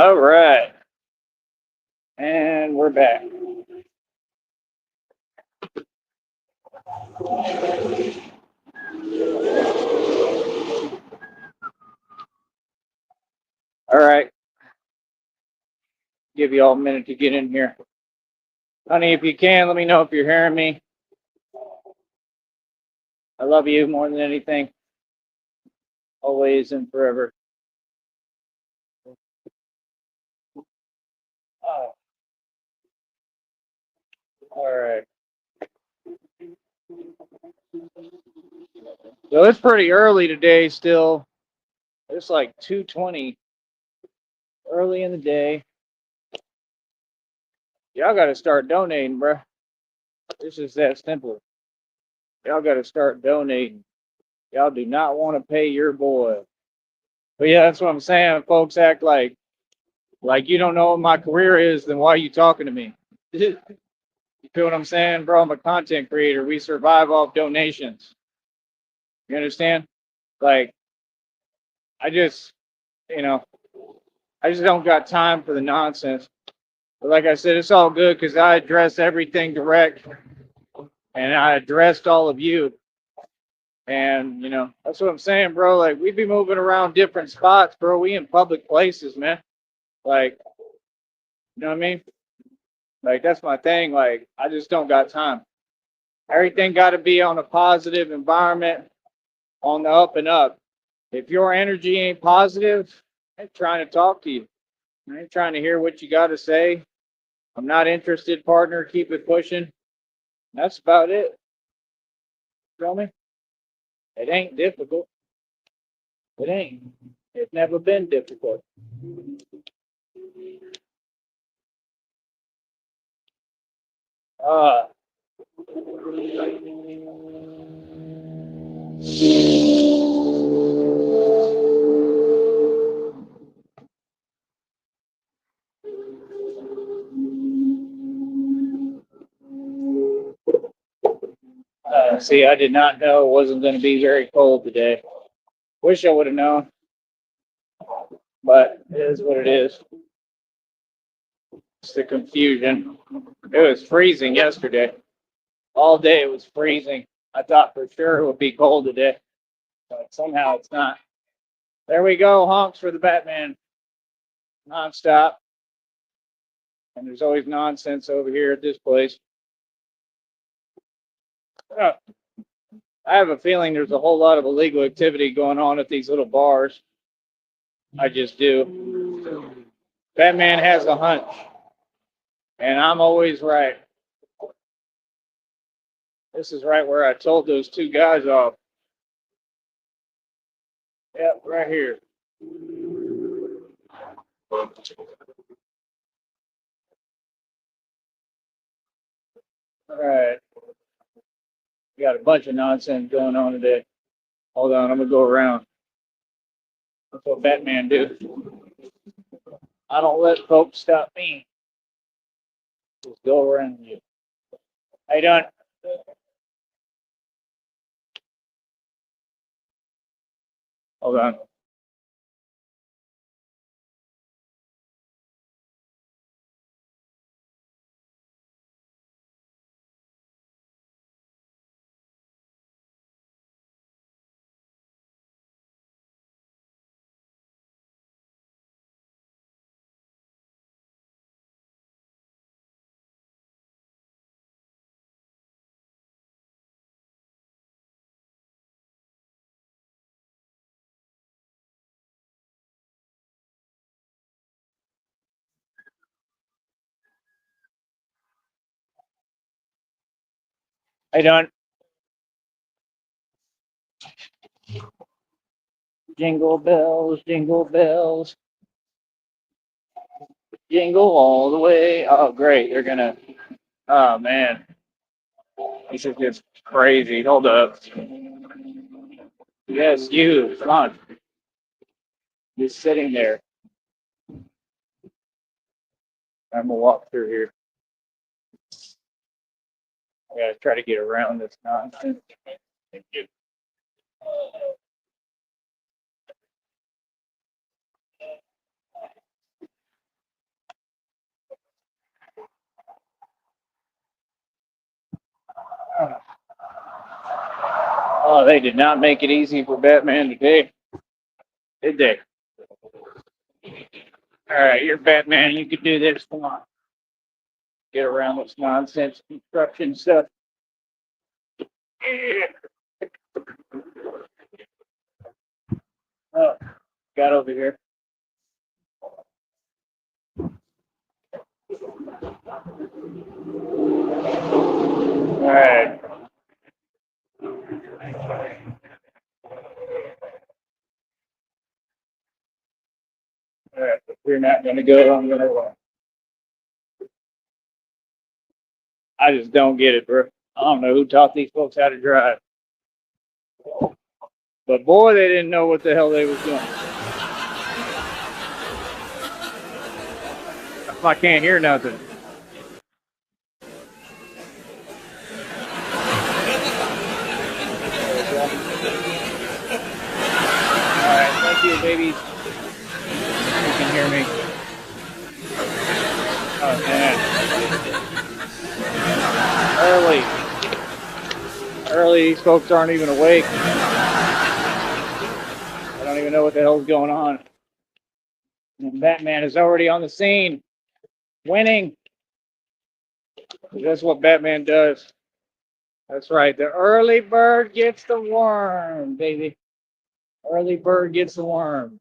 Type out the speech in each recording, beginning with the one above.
All right, and we're back. All right, give you all a minute to get in here. Honey, if you can, let me know if you're hearing me. I love you more than anything, always and forever. Oh, all right. So it's pretty early today still. It's like 2:20 early in the day. Y'all got to start donating, bro. It's just that simple. Y'all got to start donating. Y'all do not want to pay your boy. But yeah, that's what I'm saying. Folks act like you don't know what my career is, then why are you talking to me? You feel what I'm saying, bro? I'm a content creator. We survive off donations. You understand? Like, I just, you know, I just don't got time for the nonsense. But like I said, it's all good because I address everything direct and I addressed all of you. And, that's what I'm saying, bro. Like, we be moving around different spots, bro. We in public places, man. Like, you know what I mean? Like, that's my thing. Like, I just don't got time. Everything got to be on a positive environment, on the up and up. If your energy ain't positive, I ain't trying to talk to you. I ain't trying to hear what you got to say. I'm not interested, partner. Keep it pushing. That's about it. Feel me? It ain't difficult. It ain't. It's never been difficult. Uh, see, I did not know it wasn't going to be very cold today. Wish I would have known, but it is what it is. It's the confusion. It was freezing yesterday. All day it was freezing. I thought for sure it would be cold today, but somehow it's not. There we go. Honks for the Batman. Nonstop. And there's always nonsense over here at this place. Uh, I have a feeling there's a whole lot of illegal activity going on at these little bars. I just do. Batman has a hunch, and I'm always right. This is right where I told those two guys off. Yep, right here. All right. We got a bunch of nonsense going on today. Hold on, I'm gonna go around. That's what Batman do. I don't let folks stop me. Just go around you. How you doing? Hold on. How you doing? Jingle bells, jingle all the way. Oh, great. They're gonna. Oh man, this is just crazy. Hold up. Yes, you. Come on. Just sitting there. I'm gonna walk through here. I gotta try to get around this nonsense. Thank you. Oh, they did not make it easy for Batman today, did they? All right, you're Batman. You can do this. Come on. Get around this nonsense construction stuff. Oh, got over here. All right. All right. If you're not going to go, I'm going to. I just don't get it, bro. I don't know who taught these folks how to drive. But boy, they didn't know what the hell they was doing. I can't hear nothing. All right, thank you, babies. You can hear me. Oh man, early. These folks aren't even awake. I don't even know what the hell's going on. And Batman is already on the scene, winning. That's what Batman does. That's right. The early bird gets the worm, baby. Early bird gets the worm.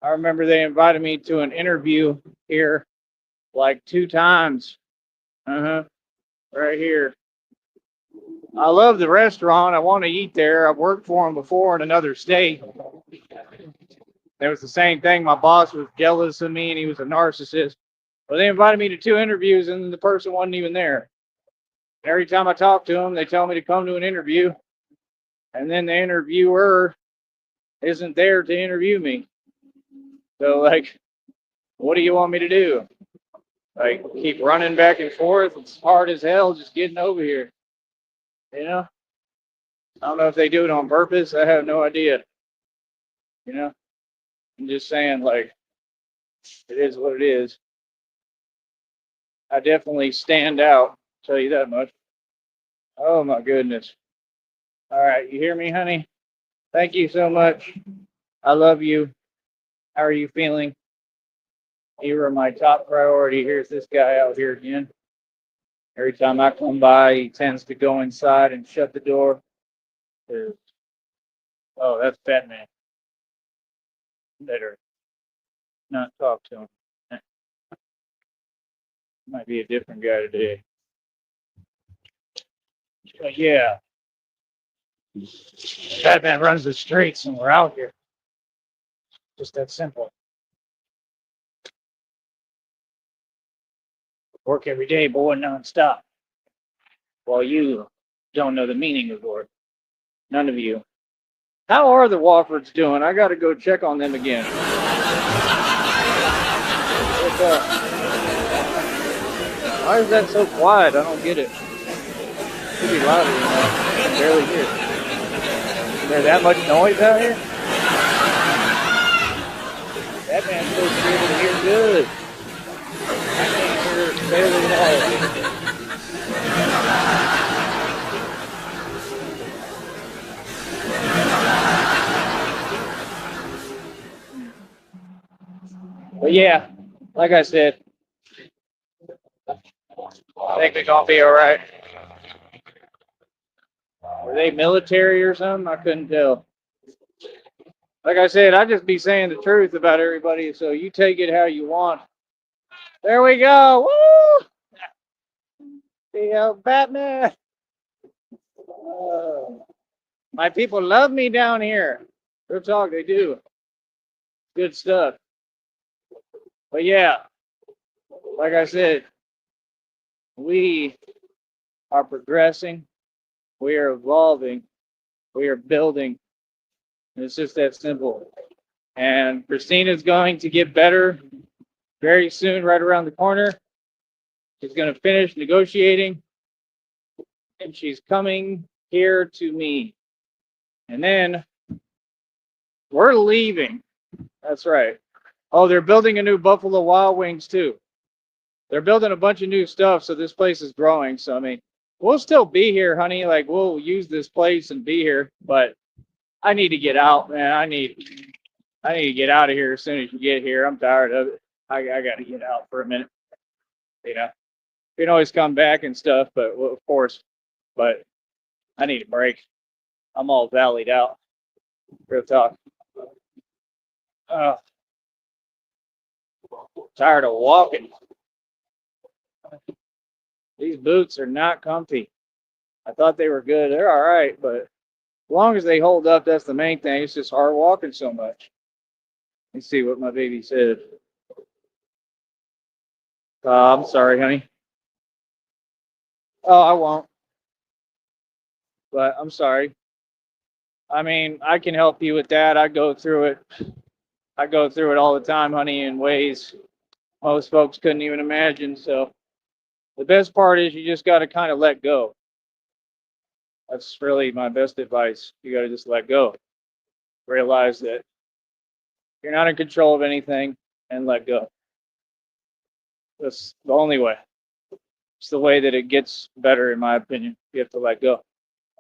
I remember they invited me to an interview here like 2 times. Right here. I love the restaurant. I want to eat there. I've worked for them before in another state. It was the same thing. My boss was jealous of me and he was a narcissist. But they invited me to 2 interviews and the person wasn't even there. Every time I talk to them, they tell me to come to an interview. And then the interviewer isn't there to interview me. So, like, what do you want me to do? Like, keep running back and forth? It's hard as hell just getting over here. You know? I don't know if they do it on purpose. I have no idea. You know? I'm just saying, like, it is what it is. I definitely stand out, I'll tell you that much. Oh my goodness. All right, you hear me, honey? Thank you so much. I love you. How are you feeling? You are my top priority. Here's this guy out here again. Every time I come by, he tends to go inside and shut the door. Oh, that's Batman. Better not talk to him. Might be a different guy today. But yeah, Batman runs the streets and we're out here. Just that simple. Work every day, boy, nonstop. While you don't know the meaning of work. None of you. How are the Woffords doing? I got to go check on them again. What's up? Why is that so quiet? I don't get it. It should be louder than that. I can barely hear it. Is there that much noise out here? That man's supposed to be able to hear good. I can't hear barely at all. But yeah, like I said, I think we're gonna be all right. Were they military or something? I couldn't tell. Like I said, I just be saying the truth about everybody, so you take it how you want. There we go. Woo! The Batman. My people love me down here. Real talk, they do. Good stuff. But yeah, like I said, we are progressing, we are evolving, we are building. And it's just that simple. And Christina's going to get better very soon, right around the corner. She's going to finish negotiating, and she's coming here to me. And then we're leaving. That's right. Oh, they're building a new Buffalo Wild Wings too. They're building a bunch of new stuff, so this place is growing. So I mean, We'll still be here, honey. Like we'll use this place and be here, but I need to get out, man. I need to get out of here as soon as you get here. I'm tired of it. I got to get out for a minute. You know, you can always come back and stuff, but well, of course, but I need a break. I'm all valleyed out. Real talk. Uh, Tired of walking. These boots are not comfy. I thought they were good. They're all right, but as long as they hold up, that's the main thing. It's just hard walking so much. Let's see what my baby said. I'm sorry, honey. Oh, I won't. But I'm sorry. I mean, I can help you with that. I go through it. I go through it all the time, honey, in ways most folks couldn't even imagine. So the best part is you just got to kind of let go. That's really my best advice. You got to just let go. Realize that you're not in control of anything and let go. That's the only way. It's the way that it gets better, in my opinion. You have to let go.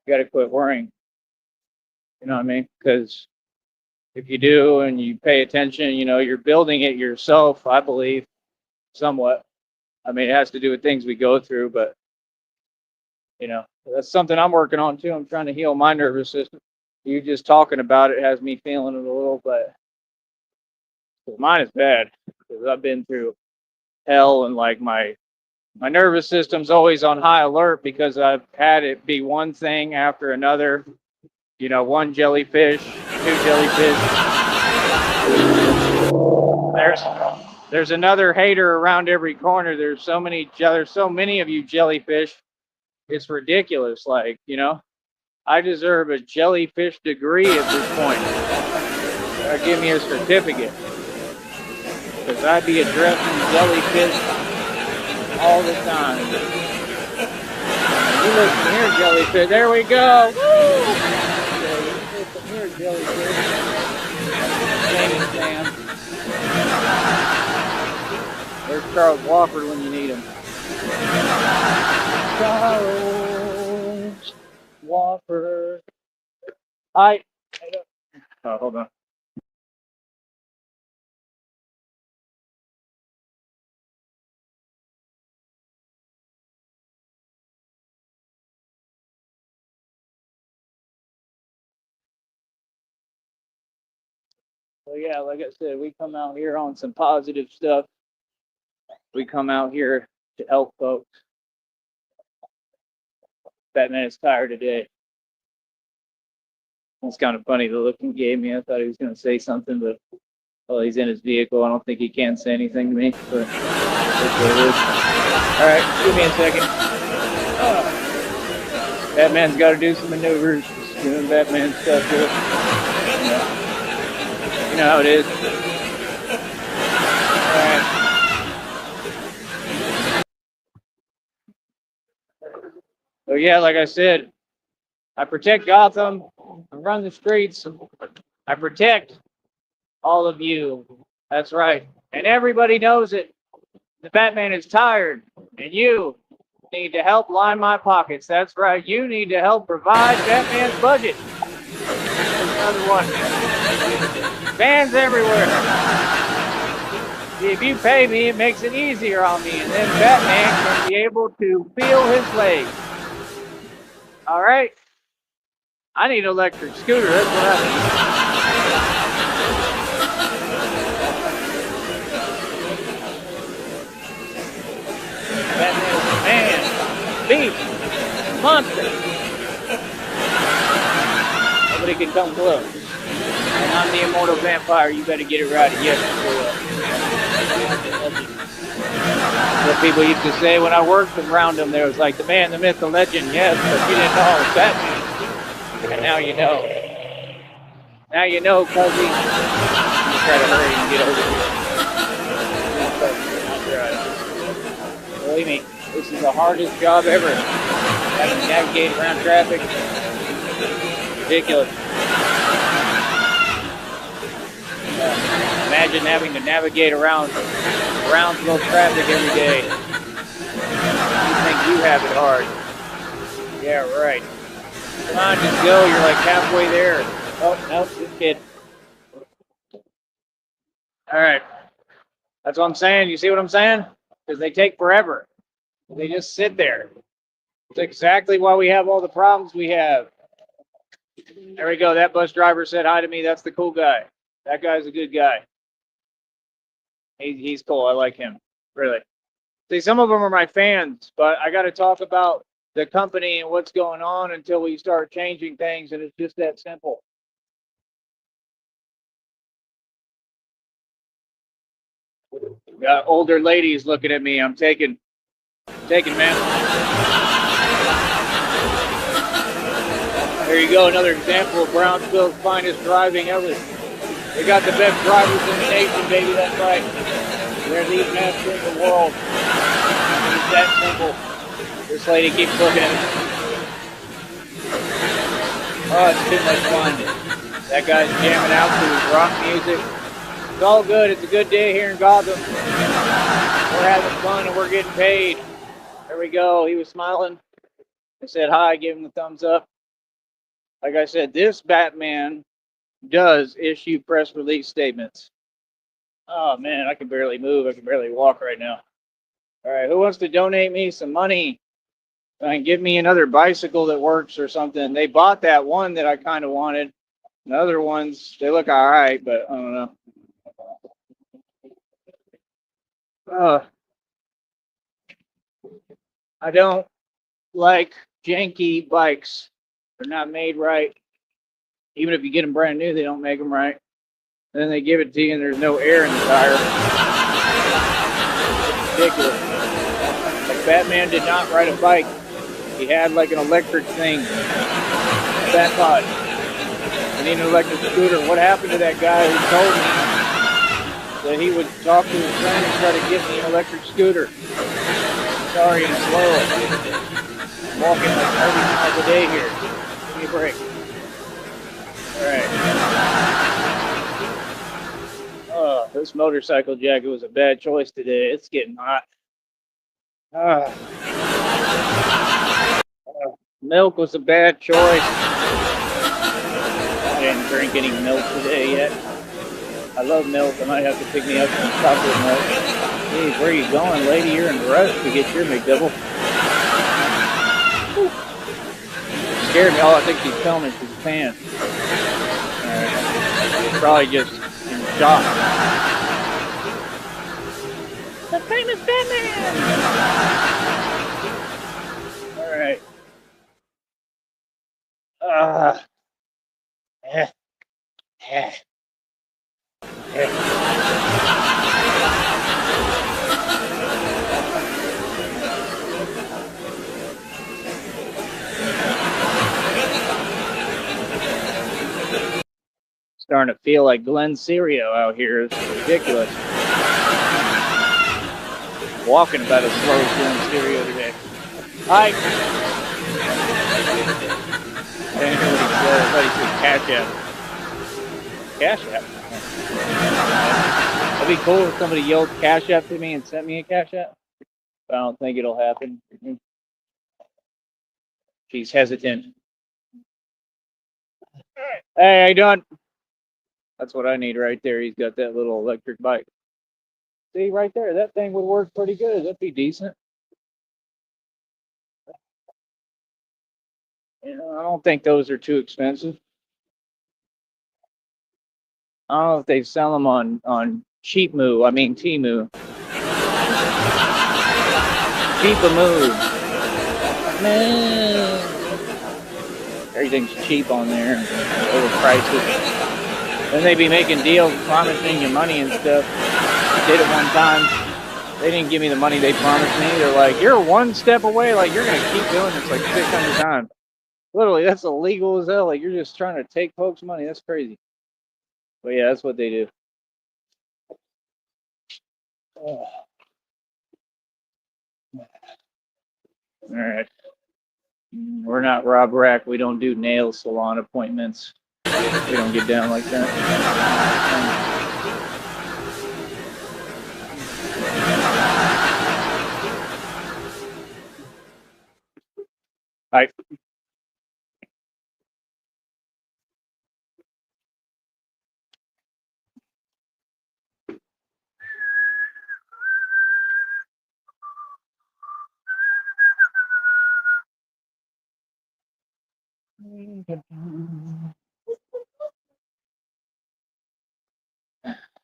You got to quit worrying. You know what I mean? Because if you do and you pay attention, you're building it yourself, I believe, somewhat. I mean, it has to do with things we go through, but, that's something I'm working on too. I'm trying to heal my nervous system. You just talking about it has me feeling it a little, but mine is bad because I've been through hell and like my nervous system's always on high alert because I've had it be one thing after another. One jellyfish, two jellyfish. There's another hater around every corner. There's so many of you jellyfish. It's ridiculous. Like, I deserve a jellyfish degree at this point. Give me a certificate. Because I'd be addressing jellyfish all the time. You listen here, jellyfish. There we go. Woo! Listen here, jellyfish. Sam. There's Charles Wofford when you need him. Charles Wofford. Oh, hold on. So yeah, like I said, we come out here on some positive stuff. We come out here to help folks. Batman is tired today. It's kind of funny the look he gave me. I thought he was going to say something, but he's in his vehicle. I don't think he can say anything to me. But that's what it is. All right, give me a second. Batman's got to do some maneuvers. Just doing Batman stuff here. You know how it is. All right. So yeah, like I said, I protect Gotham. I run the streets. I protect all of you. That's right. And everybody knows it. The Batman is tired. And you need to help line my pockets. That's right. You need to help provide Batman's budget. Another one. Fans everywhere. If you pay me, it makes it easier on me. And then Batman can be able to feel his legs. All right? I need an electric scooter. That's what I need. Man, beast, monster. Nobody can come close. And I'm the immortal vampire. You better get it right. Yes. What people used to say when I worked around them, there was like the man, the myth, the legend. Yes, but you didn't know what that meant. And now you know. Now you know, cuzzy. You try to hurry and get over here. Believe me, this is the hardest job ever. Having to navigate around traffic. Ridiculous. Imagine having to navigate around Brownsville traffic every day. You think you have it hard. Yeah, right. Come on, just go. You're like halfway there. Oh, no, just kidding. All right. That's what I'm saying. You see what I'm saying? Because they take forever. They just sit there. It's exactly why we have all the problems we have. There we go. That bus driver said hi to me. That's the cool guy. That guy's a good guy. He's cool. I like him. Really. See, some of them are my fans, but I got to talk about the company and what's going on until we start changing things, and it's just that simple. Got older ladies looking at me. I'm taking, man. There you go. Another example of Brownsville's finest driving ever. They got the best drivers in the nation, baby. That's right. They're the best in the world. It's that simple. This lady keeps looking at me. Oh, it's too much fun. That guy's jamming out to his rock music. It's all good. It's a good day here in Gotham. We're having fun and we're getting paid. There we go. He was smiling. I said hi, gave him the thumbs up. Like I said, this Batman does issue press release statements. Oh man, I can barely move. I can barely walk right now. All right, who wants to donate me some money and give me another bicycle that works or something? They bought that one that I kind of wanted. The other ones, they look all right, but I don't know. I don't like janky bikes. They're not made right. Even if you get them brand new, they don't make them right. Then they give it to you and there's no air in the tire. It's ridiculous. Like Batman did not ride a bike. He had like an electric thing. A bat pod. I need an electric scooter. What happened to that guy who told me that he would talk to his friend and try to get me an electric scooter? Sorry, I'm slow. I'm walking like 30 miles a day here. Give me a break. Alright. Oh, this motorcycle jacket was a bad choice today. It's getting hot. Milk was a bad choice. I didn't drink any milk today yet. I love milk. I might have to pick me up some chocolate milk. Hey, where are you going, lady? You're in a rush to get your McDouble. Scared me. Oh, I think she's filming through the pants. Alright. Probably just in shock. The famous Batman! Alright. Starting to feel like Glenn Serio out here. It's ridiculous. Walking about as slow as Glenn Serio today. Hi. I didn't hear what he said. I thought he said Cash App. Cash App. That'd be cool if somebody yelled Cash App to me and sent me a Cash App. But I don't think it'll happen. She's hesitant. Hey, how you doing? That's what I need right there. He's got that little electric bike. See, right there, that thing would work pretty good. That'd be decent. You know, I don't think those are too expensive. I don't know if they sell them on Temu. Cheap-a-moo. Man. Everything's cheap on there. Overpriced. Then they be making deals, promising you money and stuff. I did it one time. They didn't give me the money they promised me. They're like, you're one step away. Like, you're going to keep doing this like 600 times. Literally, that's illegal as hell. Like, you're just trying to take folks' money. That's crazy. But yeah, that's what they do. Oh. All right. We're not Rob Rack. We don't do nail salon appointments. We don't get down like that. I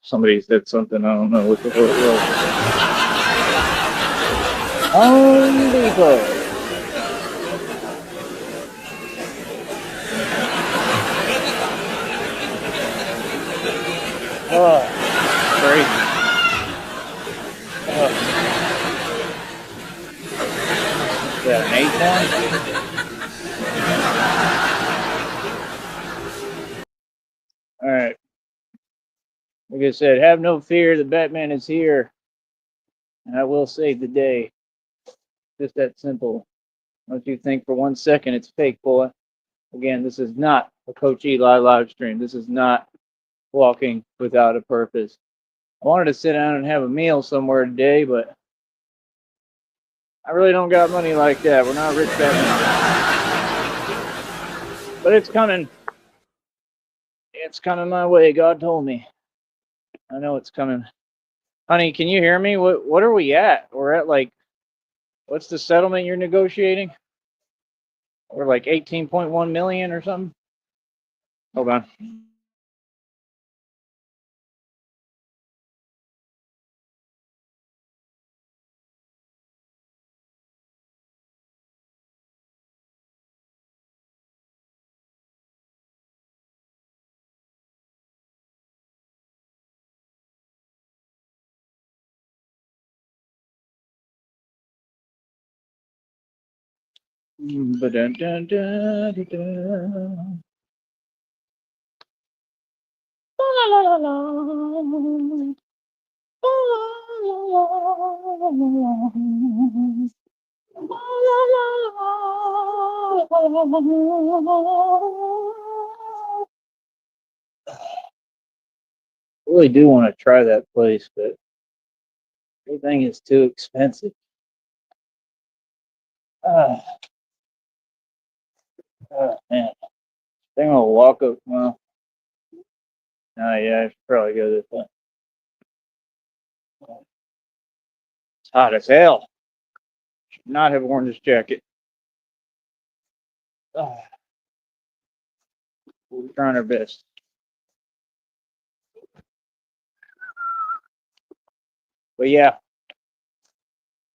somebody said something. I don't know what the hell it was. Home Depot. Oh, crazy. Oh. Is that an 8 one? All right. Like I said, have no fear. The Batman is here, and I will save the day. Just that simple. Don't you think for 1 second it's fake, boy. Again, this is not a Coach Eli live stream. This is not walking without a purpose. I wanted to sit down and have a meal somewhere today, but I really don't got money like that. We're not rich Batman. But it's coming. It's coming my way. God told me. I know it's coming. Honey, can you hear me? What are we at? We're at like, what's the settlement you're negotiating? We're like 18.1 million or something. Hold on. Really do want to try that place, but everything is too expensive. Ah, man. I think I'll walk up. Well, yeah, I should probably go this way. It's hot as hell. Should not have worn this jacket. Ah, we're trying our best. But yeah,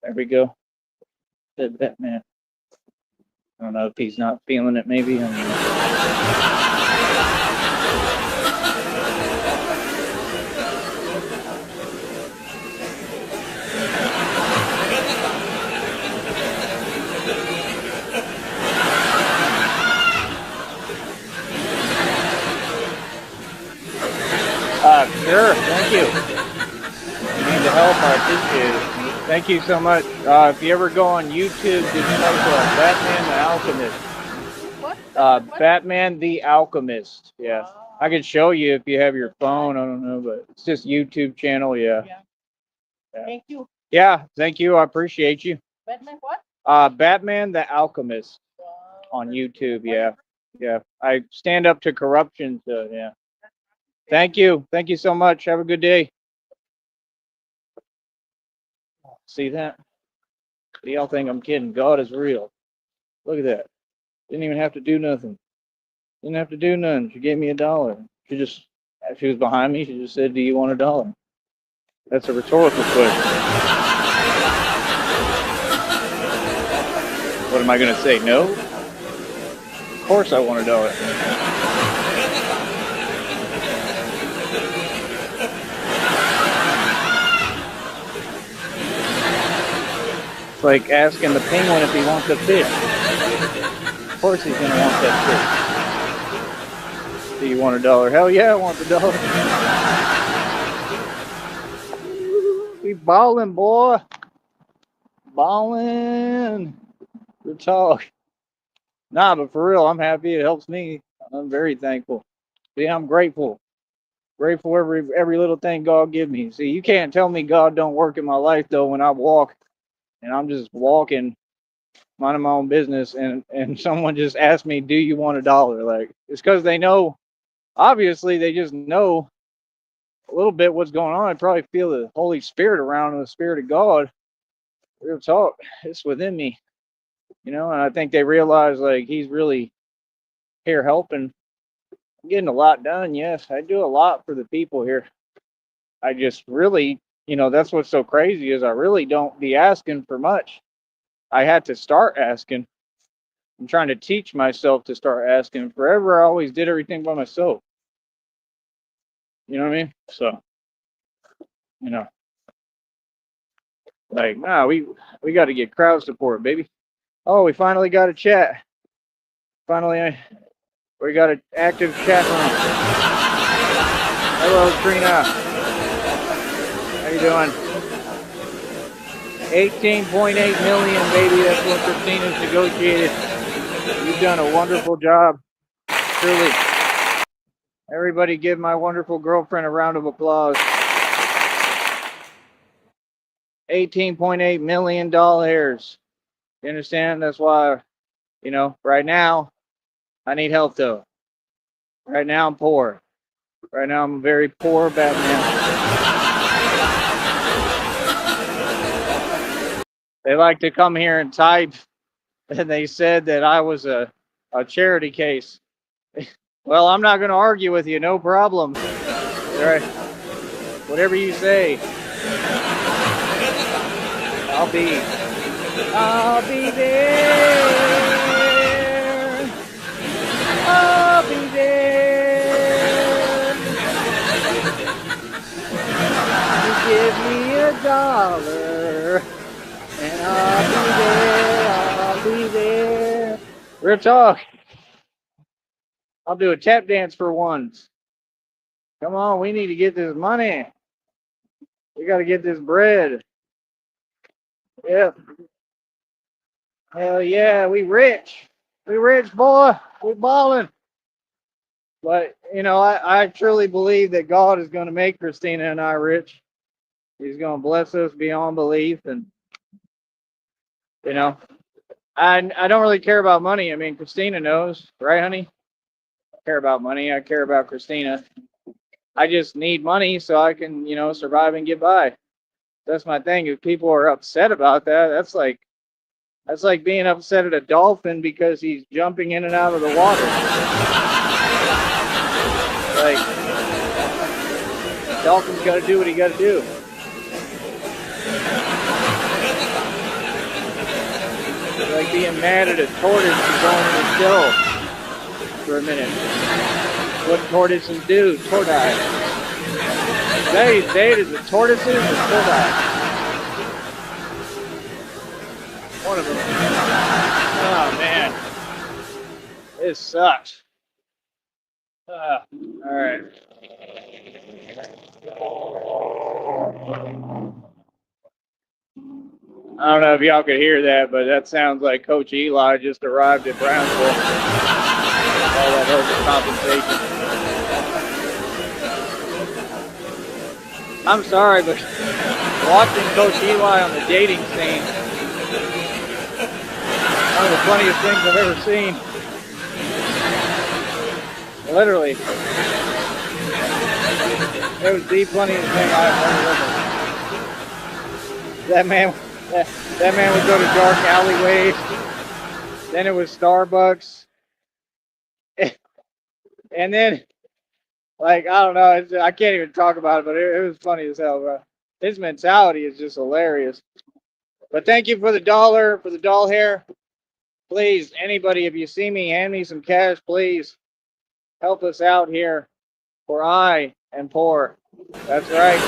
there we go. Said Batman. I don't know if he's not feeling it, maybe. I mean, sure. Thank you. You need the help. I appreciate it. Thank you so much. If you ever go on YouTube, just type Batman the Alchemist. What? Batman the Alchemist. Yeah. I could show you if you have your phone. I don't know, but it's just YouTube channel. Yeah. Thank you. Yeah. Thank you. I appreciate you. Batman what? Batman the Alchemist on YouTube. Yeah. Yeah. I stand up to corruption. So yeah. Thank you. Thank you so much. Have a good day. See that? Y'all think I'm kidding. God is real. Look at that. Didn't even have to do nothing. Didn't have to do nothing. She gave me $1. She just, if she was behind me, she just said, "Do you want $1?" That's a rhetorical question. What am I going to say? No? Of course I want $1. It's like asking the penguin if he wants a fish. Of course he's going to want that fish. Do you want $1? Hell yeah, I want the $1. We balling, boy. Balling. Good talk. Nah, but for real, I'm happy. It helps me. I'm very thankful. See, I'm grateful. Grateful every little thing God give me. See, you can't tell me God don't work in my life though when I walk and I'm just walking minding my own business, and someone just asked me, "Do you want $1?" Like, it's because they know. Obviously, they just know a little bit what's going on. I probably feel the Holy Spirit around, the Spirit of God. Real talk, it's within me, and I think they realize like He's really here helping, getting a lot done. Yes, I do a lot for the people here. I just really, that's what's so crazy is I really don't be asking for much. I had to start asking. I'm trying to teach myself to start asking. Forever, I always did everything by myself. You know what I mean? So, you know, like, nah, we got to get crowd support, baby. Oh, we finally got a chat. Finally, we got an active chat room. Hello, Trina. How you doing? 18.8 million, baby. That's what Christina's negotiated. You've done a wonderful job, truly. Everybody, give my wonderful girlfriend a round of applause. $18.8 million. You understand? That's why, right now, I need help though. Right now, I'm poor. Right now, I'm a very poor Batman. They like to come here and type, and they said that I was a charity case. Well, I'm not going to argue with you. No problem. All right. Whatever you say, I'll be. I'll be there. I'll be there. You give me $1, and I'll be there. I'll be there. Real talk. I'll do a tap dance for once. Come on, we need to get this money. We got to get this bread. Yep. Hell yeah, we rich. We rich, boy. We balling. But, I truly believe that God is going to make Christina and I rich. He's going to bless us beyond belief. And, I don't really care about money. I mean, Christina knows, right, honey? I care about money. I care about Christina. I just need money so I can, survive and get by. That's my thing. If people are upset about that, that's like being upset at a dolphin because he's jumping in and out of the water. Like, dolphin's got to do what he got to do. It's like being mad at a tortoise for going in the shell for a minute. What tortoises do? Tortoise. Say it is the tortoises or tortoise? One of them. Oh man, this sucks. All right. I don't know if y'all could hear that, but that sounds like Coach Eli just arrived at Brownsville. All that overcompensation. I'm sorry, but watching Coach Eli on the dating scene, one of the funniest things I've ever seen. Literally. It was the funniest thing I've ever witnessed. That man would go to dark alleyways. Then it was Starbucks. And then, like, I don't know. I can't even talk about it, but it was funny as hell, bro. His mentality is just hilarious. But thank you for the $1, for the doll hair. Please, anybody, if you see me, hand me some cash, please. Help us out here, for I am poor. That's right.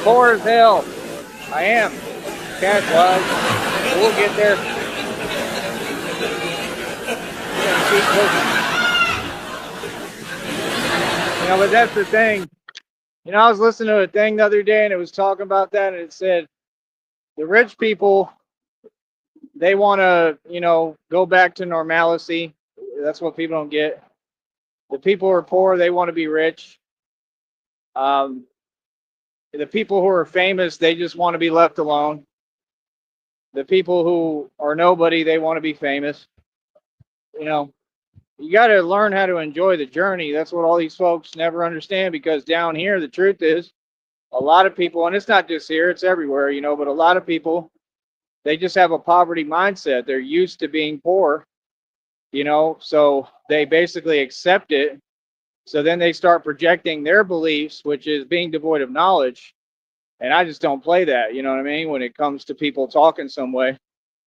Poor as hell. I am. Cash-wise. We'll get there. We're gonna keep pushing. But that's the thing. I was listening to a thing the other day, and it was talking about that, and it said the rich people, they want to, go back to normalcy. That's what people don't get. The people who are poor, they want to be rich. The people who are famous, they just want to be left alone. The people who are nobody, they want to be famous. You know, you got to learn how to enjoy the journey. That's what all these folks never understand, because down here, the truth is, a lot of people, and it's not just here, it's everywhere, but a lot of people, they just have a poverty mindset. They're used to being poor, so they basically accept it. So then they start projecting their beliefs, which is being devoid of knowledge. And I just don't play that, you know what I mean? When it comes to people talking some way,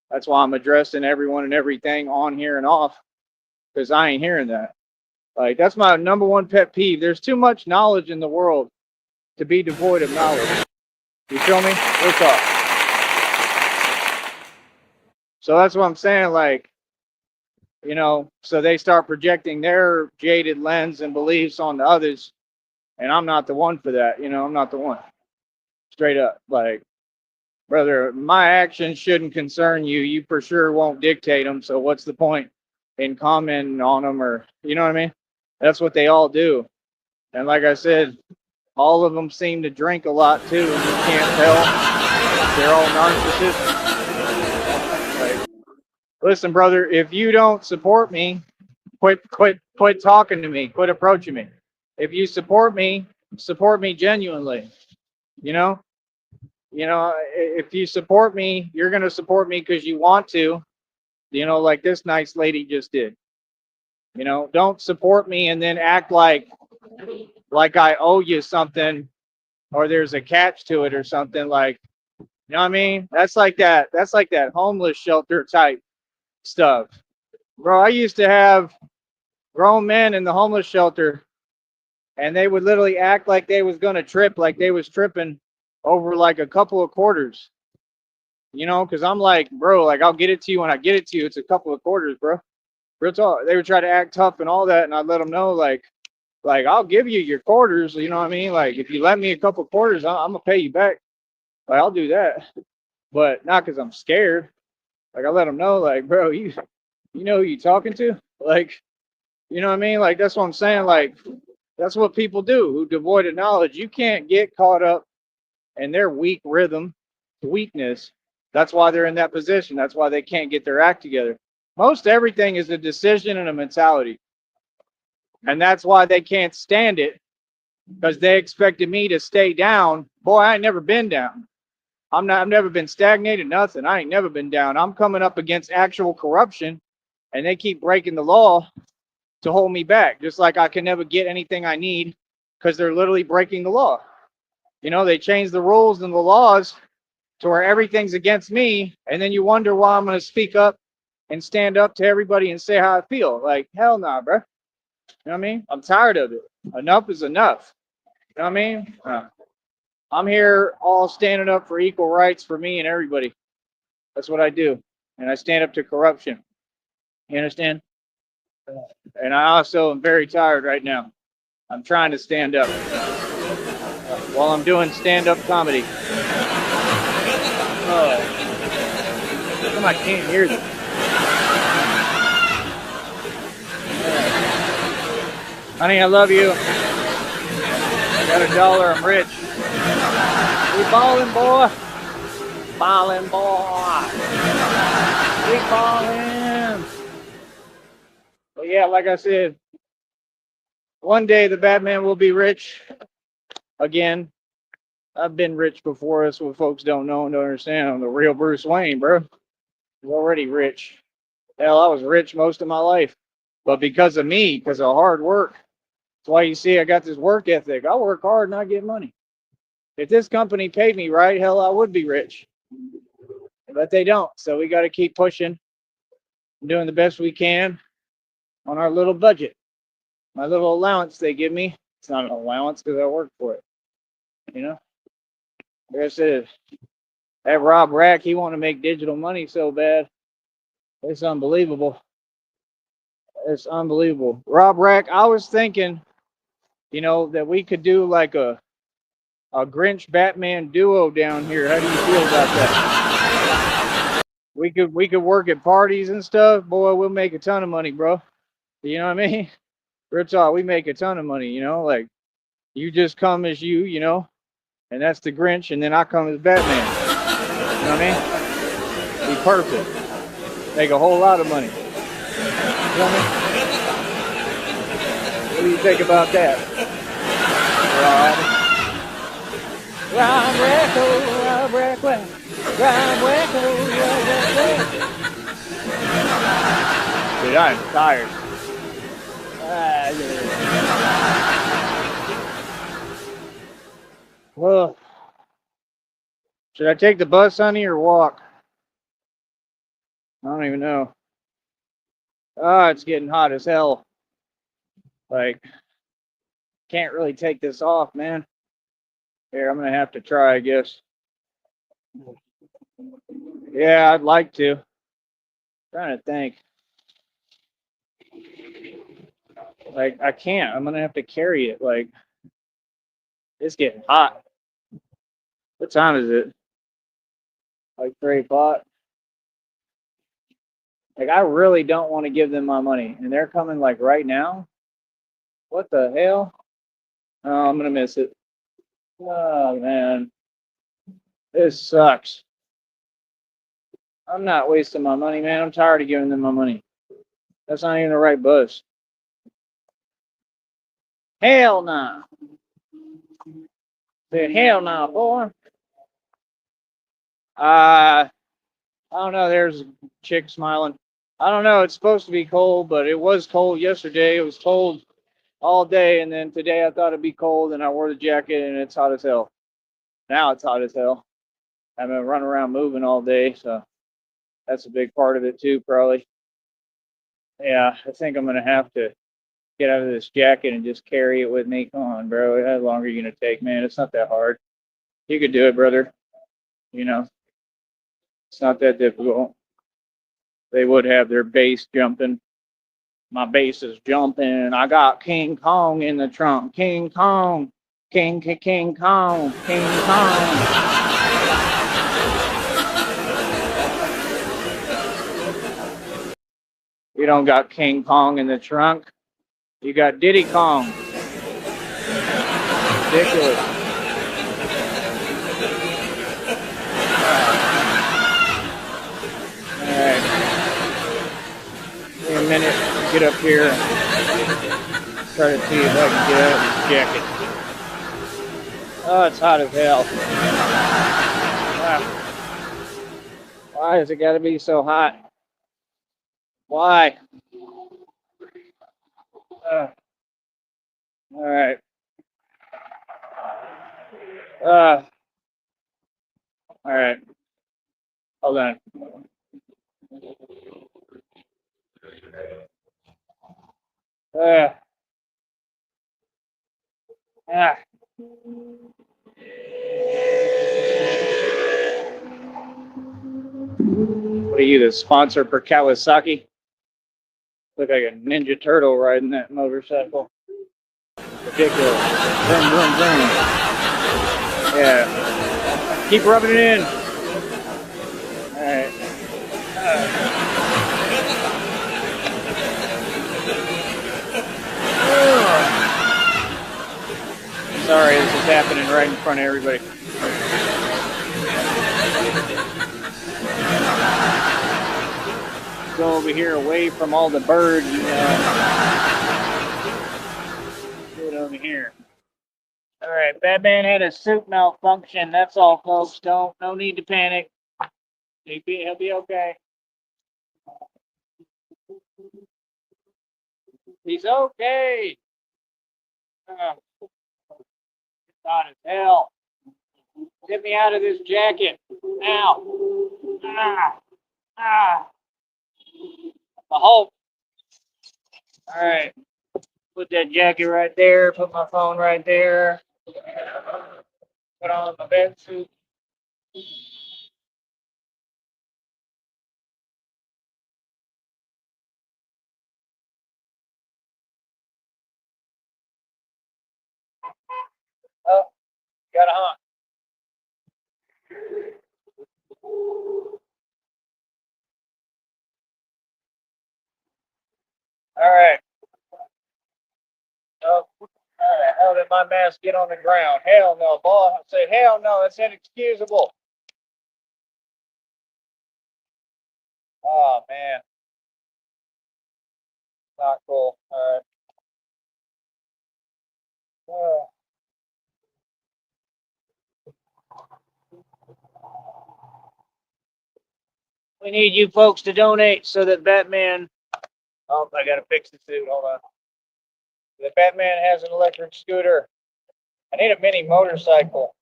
that's why I'm addressing everyone and everything on here and off, because I ain't hearing that. Like, that's my number one pet peeve. There's too much knowledge in the world to be devoid of knowledge. You feel me? Real talk. So that's what I'm saying. Like, so they start projecting their jaded lens and beliefs on the others. And I'm not the one for that. I'm not the one. Straight up. Like, brother, my actions shouldn't concern you. You for sure won't dictate them. So what's the point in commenting on them, or, you know what I mean? That's what they all do. And like I said, all of them seem to drink a lot too. And you can't tell. They're all narcissists. Like, listen, brother, if you don't support me, quit talking to me. Quit approaching me. If you support me genuinely. You know, if you support me, you're gonna support me because you want to. Like this nice lady just did. Don't support me and then act like I owe you something, or there's a catch to it or something. Like, you know what I mean? That's like that homeless shelter type stuff. Bro, I used to have grown men in the homeless shelter, and they would literally act like they was gonna trip, like they was tripping over like a couple of quarters. Because I'm like, bro, like I'll get it to you when I get it to you. It's a couple of quarters, bro. Real talk. They would try to act tough and all that, and I'd let them know, like I'll give you your quarters. You know what I mean? Like if you lend me a couple of quarters, I'm gonna pay you back. Like I'll do that, but not because I'm scared. Like I let them know, like, bro, you know who you talking to? Like, you know what I mean? Like that's what I'm saying. Like that's what people do who devoid of knowledge. You can't get caught up in their weak rhythm, weakness. That's why they're in that position. That's why they can't get their act together. Most everything is a decision and a mentality. And that's why they can't stand it, because they expected me to stay down. Boy, I ain't never been down. I've never been stagnated, nothing. I ain't never been down. I'm coming up against actual corruption, and they keep breaking the law to hold me back. Just like I can never get anything I need because they're literally breaking the law. They change the rules and the laws to where everything's against me, and then you wonder why I'm going to speak up and stand up to everybody and say how I feel. Like, hell nah, bro. You know what I mean? I'm tired of it. Enough is enough. You know what I mean? I'm here all standing up for equal rights for me and everybody. That's what I do. And I stand up to corruption. You understand? And I also am very tired right now. I'm trying to stand up while I'm doing stand-up comedy. I can't hear this. Honey, I love you. I got $1. I'm rich. We ballin', boy. Ballin', boy. We ballin'. But yeah, like I said, one day the Batman will be rich again. I've been rich before. That's what folks don't know and don't understand. I'm the real Bruce Wayne, bro. I'm already rich. Hell, I was rich most of my life. But because of me, because of hard work. That's why you see I got this work ethic. I work hard and I get money. If this company paid me right, hell, I would be rich. But they don't. So we got to keep pushing, doing the best we can on our little budget. My little allowance they give me. It's not an allowance because I work for it. Like I said, that Rob Rack, he want to make digital money so bad. It's unbelievable. It's unbelievable. Rob Rack, I was thinking, that we could do like a Grinch Batman duo down here. How do you feel about that? We could work at parties and stuff. Boy, we'll make a ton of money, bro. You know what I mean? Real talk, we make a ton of money, like you just come as you, and that's the Grinch, and then I come as Batman. You know what I mean? Be perfect. Make a whole lot of money. You know what I mean? What do you think about that? Rob Recco, Rob Recco, Rob Recco, Rob Recco. Dude, I'm tired. Well, should I take the bus, honey, or walk? I don't even know. Ah, it's getting hot as hell. Like, can't really take this off, man. Here, I'm gonna have to try, I guess. Yeah, I'd like to. Trying to think. Like, I can't. I'm gonna have to carry it. Like, it's getting hot. What time is it? Like 3 o'clock. Like, I really don't want to give them my money, and they're coming like right now. What the hell? Oh, I'm gonna miss it. Oh man, this sucks. I'm not wasting my money, man. I'm tired of giving them my money. That's not even the right bus. Hell no. Nah. Said hell no, nah, boy. I don't know. There's a chick smiling. I don't know. It's supposed to be cold, but it was cold yesterday. It was cold all day, and then today I thought it'd be cold, and I wore the jacket, and it's hot as hell. Now it's hot as hell. I've been running around moving all day, so that's a big part of it too, probably. Yeah, I think I'm gonna have to get out of this jacket and just carry it with me. Come on, bro. How long are you gonna take, man? It's not that hard. You could do it, brother. You know, it's not that difficult. They would have their bass jumping. My bass is jumping. I got King Kong in the trunk. King Kong. King Kong. King Kong. You don't got King Kong in the trunk. You got Diddy Kong. Ridiculous. Alright. Give me a minute to get up here and try to see if I can get out of this jacket. Oh, it's hot as hell. Why has it got to be so hot? Why? Alright. Alright. Hold on. Ah. What are you, the sponsor for Kawasaki? Look like a Ninja Turtle riding that motorcycle. Ridiculous. Vroom, vroom, vroom. Yeah. Keep rubbing it in. Alright. Sorry, this is happening right in front of everybody. Go over here away from all the birds, you know. Do it over here. Alright, Batman had a suit malfunction. That's all, folks. No need to panic. He'll be okay. He's okay. It's hot as hell. Get me out of this jacket. Now. The Hulk. Alright. Put that jacket right there. Put my phone right there. Put on my bed suit. Oh, got a honk. All right. Oh, how the hell did let my mask get on the ground. Hell no, boy. I say, hell no, that's inexcusable. Oh, man. Not cool. All right. We need you folks to donate so that Batman. Oh, I gotta fix the suit. Hold on. The Batman has an electric scooter. I need a mini motorcycle.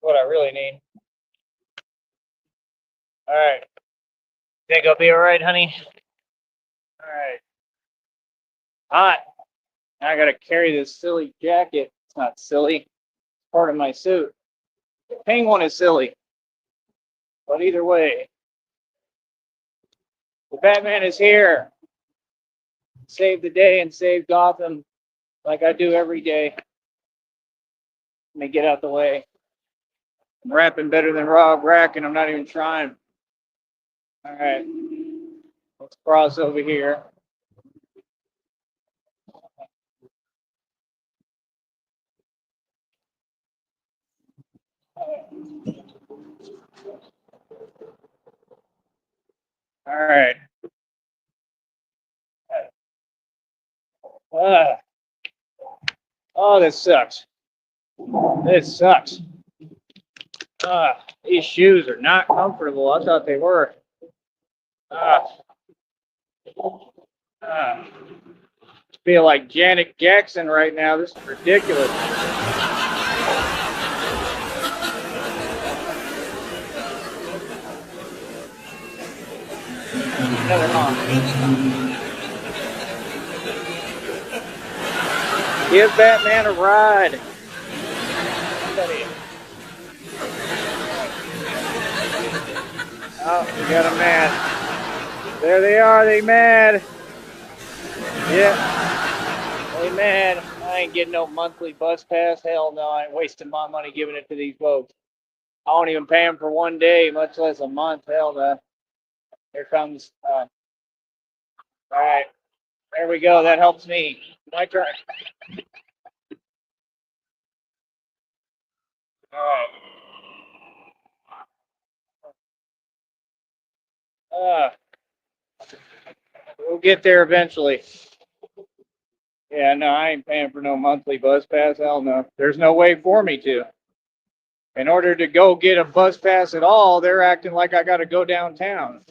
What I really need. All right. Think I'll be all right, honey? All right. Hot. Now I gotta carry this silly jacket. It's not silly. It's part of my suit. The penguin is silly. But either way, the Batman is here. Save the day and save Gotham like I do every day. Let me get out the way. I'm rapping better than Rob Rack, and I'm not even trying. All right. Let's cross over here. All right. Uh, oh, this sucks. This sucks. These shoes are not comfortable. I thought they were. Ah, ah. Feel like Janet Jackson right now. This is ridiculous. Another honk. Give Batman a ride. Oh, we got a mad. There they are. They mad. Yeah. They mad. I ain't getting no monthly bus pass. Hell no. I ain't wasting my money giving it to these folks. I won't even pay them for one day, much less a month. Hell no. Here comes. All right. There we go. That helps me. My turn. Oh. We'll get there eventually. Yeah, no, I ain't paying for no monthly bus pass. Hell no. There's no way for me to. In order to go get a bus pass at all, they're acting like I got to go downtown.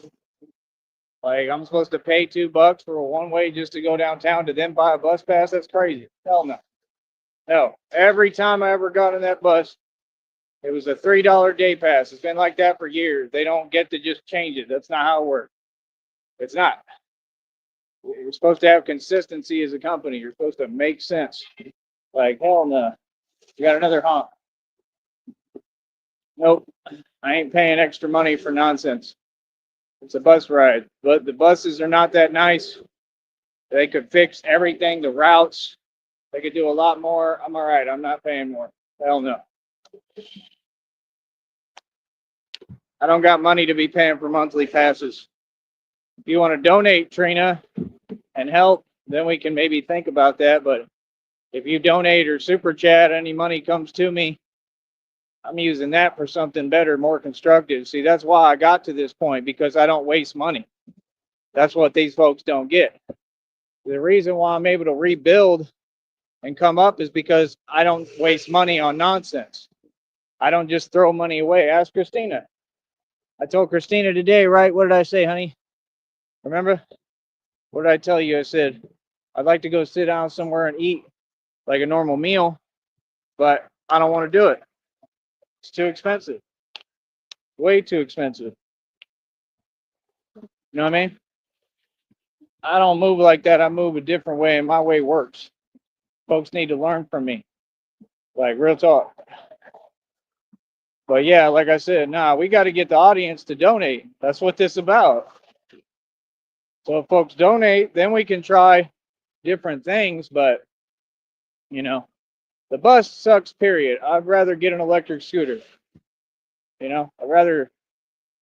Like I'm supposed to pay $2 for a one way just to go downtown to then buy a bus pass. That's crazy. Hell no. No. Every time I ever got on that bus, it was a $3 day pass. It's been like that for years. They don't get to just change it. That's not how it works. It's not. You're supposed to have consistency as a company. You're supposed to make sense. Like, hell no. You got another honk. Nope. I ain't paying extra money for nonsense. It's a bus ride. But the buses are not that nice. They could fix everything, the routes. They could do a lot more. I'm all right. I'm not paying more. Hell no. I don't got money to be paying for monthly passes. If you want to donate, Trina, and help, then we can maybe think about that. But if you donate or super chat, any money comes to me, I'm using that for something better, more constructive. See, that's why I got to this point, because I don't waste money. That's what these folks don't get. The reason why I'm able to rebuild and come up is because I don't waste money on nonsense. I don't just throw money away. Ask Christina. I told Christina today, right? What did I say, honey? Remember? What did I tell you? I said, I'd like to go sit down somewhere and eat like a normal meal, but I don't want to do it. It's too expensive. Way too expensive. You know what I mean? I don't move like that. I move a different way, and my way works. Folks need to learn from me. Like, real talk. But yeah, like I said, we got to get the audience to donate. That's what this is about. So if folks donate, then we can try different things. But, you know, the bus sucks, period. I'd rather get an electric scooter. You know, I'd rather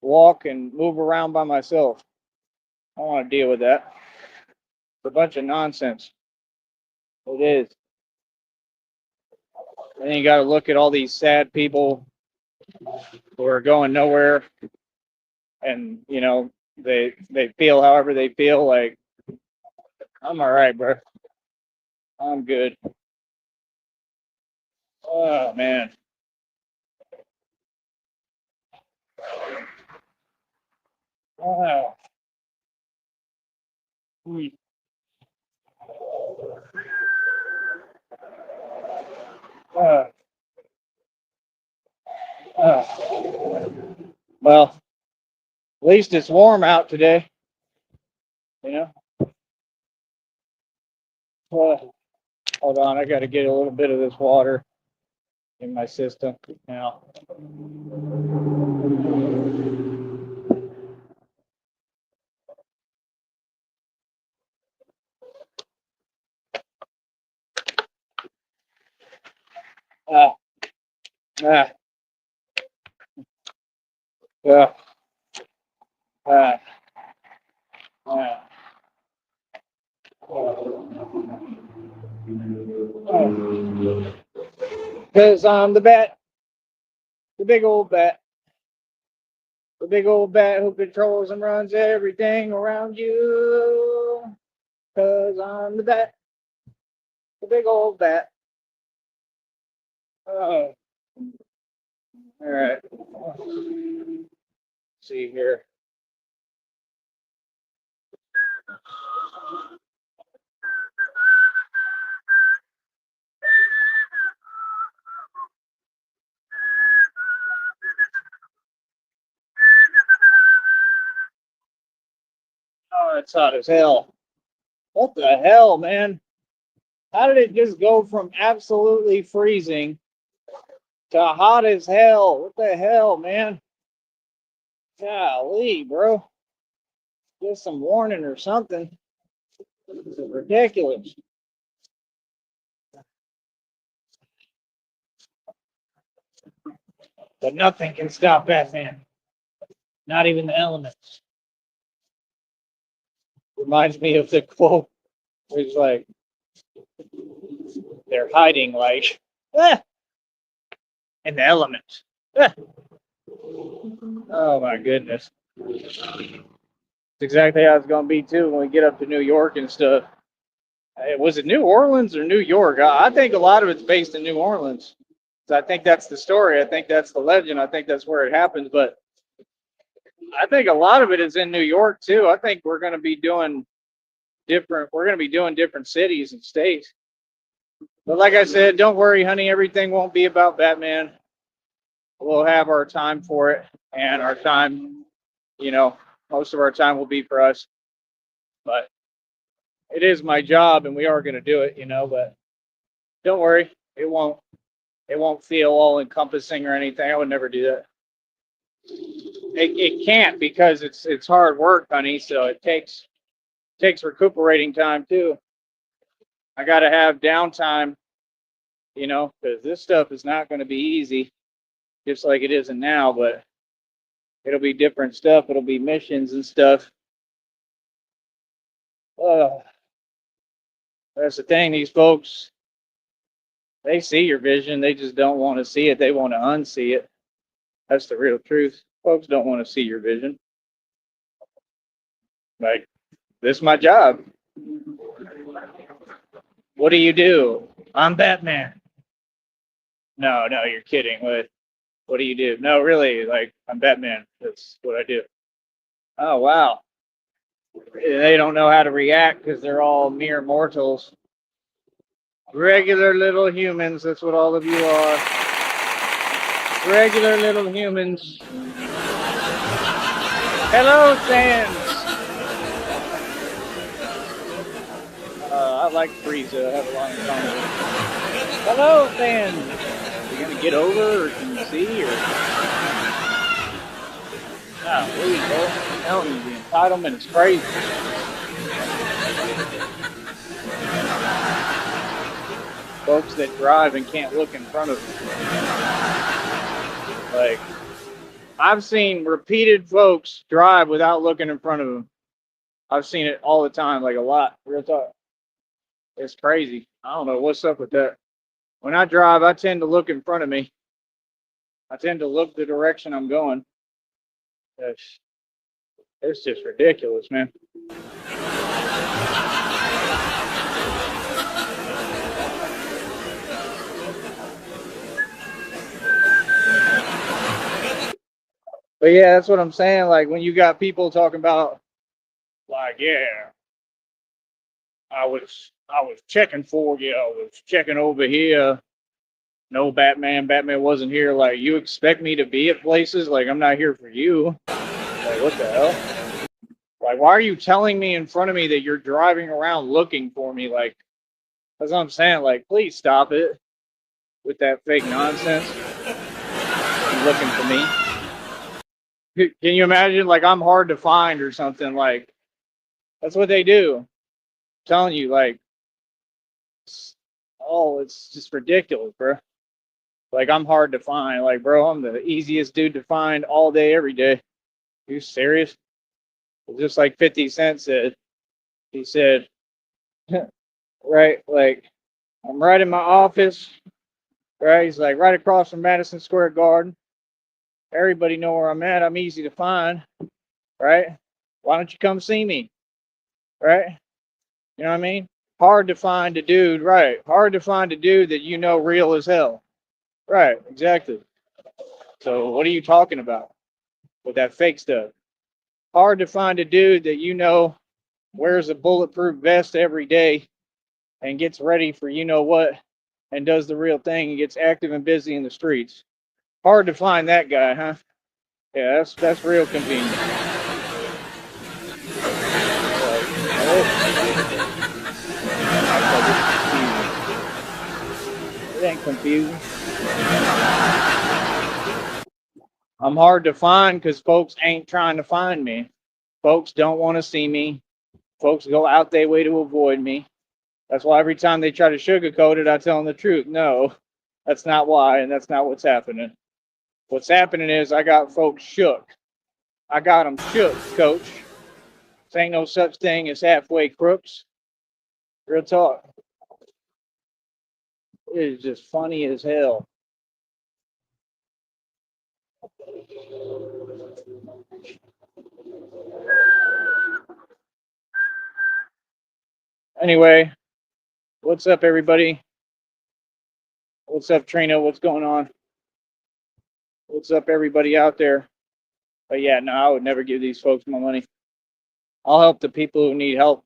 walk and move around by myself. I don't want to deal with that. It's a bunch of nonsense. It is. And then you got to look at all these sad people who are going nowhere, and they feel however they feel. Like, I'm all right, bro. I'm good. Oh man. Oh. Hmm. Uh, well, at least it's warm out today. You know. Uh, hold on, I got to get a little bit of this water in my system now. Ah, ah, ah, ah, ah. Because I'm the bat, the big old bat, the big old bat who controls and runs everything around you. Because I'm the bat, the big old bat. Oh, all right. Let's see here. Oh, it's hot as hell. What the hell, man? How did it just go from absolutely freezing to hot as hell? What the hell, man? Golly, bro. Get some warning or something. This is ridiculous. But nothing can stop Batman. Not even the elements. Reminds me of the quote where it's like, they're hiding like, ah, in the elements. Ah. Oh my goodness. It's exactly how it's going to be too when we get up to New York and stuff. Was it New Orleans or New York? I think a lot of it's based in New Orleans. So I think that's the story. I think that's the legend. I think that's where it happens. But I think a lot of it is in New York too. I think we're going to be doing different. We're going to be doing different cities and states. But like I said, don't worry, honey. Everything won't be about Batman. We'll have our time for it, and our time, you know, most of our time will be for us. But it is my job, and we are going to do it, But don't worry, it won't feel all encompassing or anything. I would never do that. It can't because it's hard work, honey. So it takes recuperating time too. I got to have downtime, because this stuff is not going to be easy, just like it isn't now. But it'll be different stuff. It'll be missions and stuff. Uh, that's the thing. These folks, they see your vision. They just don't want to see it. They want to unsee it. That's the real truth. Folks don't want to see your vision. Like, this is my job. What do you do? I'm Batman. No, no, you're kidding. What do you do? No, really, like, I'm Batman. That's what I do. Oh, wow. They don't know how to react because they're all mere mortals. Regular little humans. That's what all of you are. Regular little humans. Hello, Sans. I like Frieza. I have a lot in common with him. Hello, Sans. You gonna get over, or can you see, or? Golly, bro. I'm telling you, the entitlement is crazy. Folks that drive and can't look in front of them. Like, I've seen repeated folks drive without looking in front of them. I've seen it all the time, like a lot. Real talk. It's crazy. I don't know what's up with that. when I drive, I tend to look in front of me. I tend to look the direction I'm going. It's, it's just ridiculous, man. But yeah, that's what I'm saying. Like when you got people talking about, like, yeah, I was checking for you. I was checking over here. No, Batman. Batman wasn't here. Like, you expect me to be at places? Like, I'm not here for you. Like, what the hell? Like, why are you telling me in front of me that you're driving around looking for me? Like, that's what I'm saying. Like, please stop it with that fake nonsense. You looking for me? Can you imagine? Like, I'm hard to find or something. Like, that's what they do. I'm telling you, like, it's just ridiculous, bro. Like, I'm hard to find. Like, bro, I'm the easiest dude to find all day, every day. Are you serious? Just like 50 Cent said. He said, right, like, I'm right in my office, right? He's like, right across from Madison Square Garden. Everybody know where I'm at. I'm easy to find, right? Why don't you come see me, right? You know what I mean? Hard to find a dude, right? Hard to find a dude that you know real as hell. Right, exactly. So what are you talking about with that fake stuff? Hard to find a dude that you know wears a bulletproof vest every day and gets ready for you know what and does the real thing and gets active and busy in the streets. Hard to find that guy, huh? Yeah, that's real convenient. Like, it ain't confusing. I'm hard to find because folks ain't trying to find me. Folks don't want to see me. Folks go out their way to avoid me. That's why every time they try to sugarcoat it, I tell them the truth. No, that's not why, and that's not what's happening. What's happening is I got folks shook. I got them shook, coach. This ain't no such thing as halfway crooks. Real talk. It is just funny as hell. Anyway, what's up, everybody? What's up, Trina? What's going on? What's up, everybody out there? But yeah, no, I would never give these folks my money. I'll help the people who need help.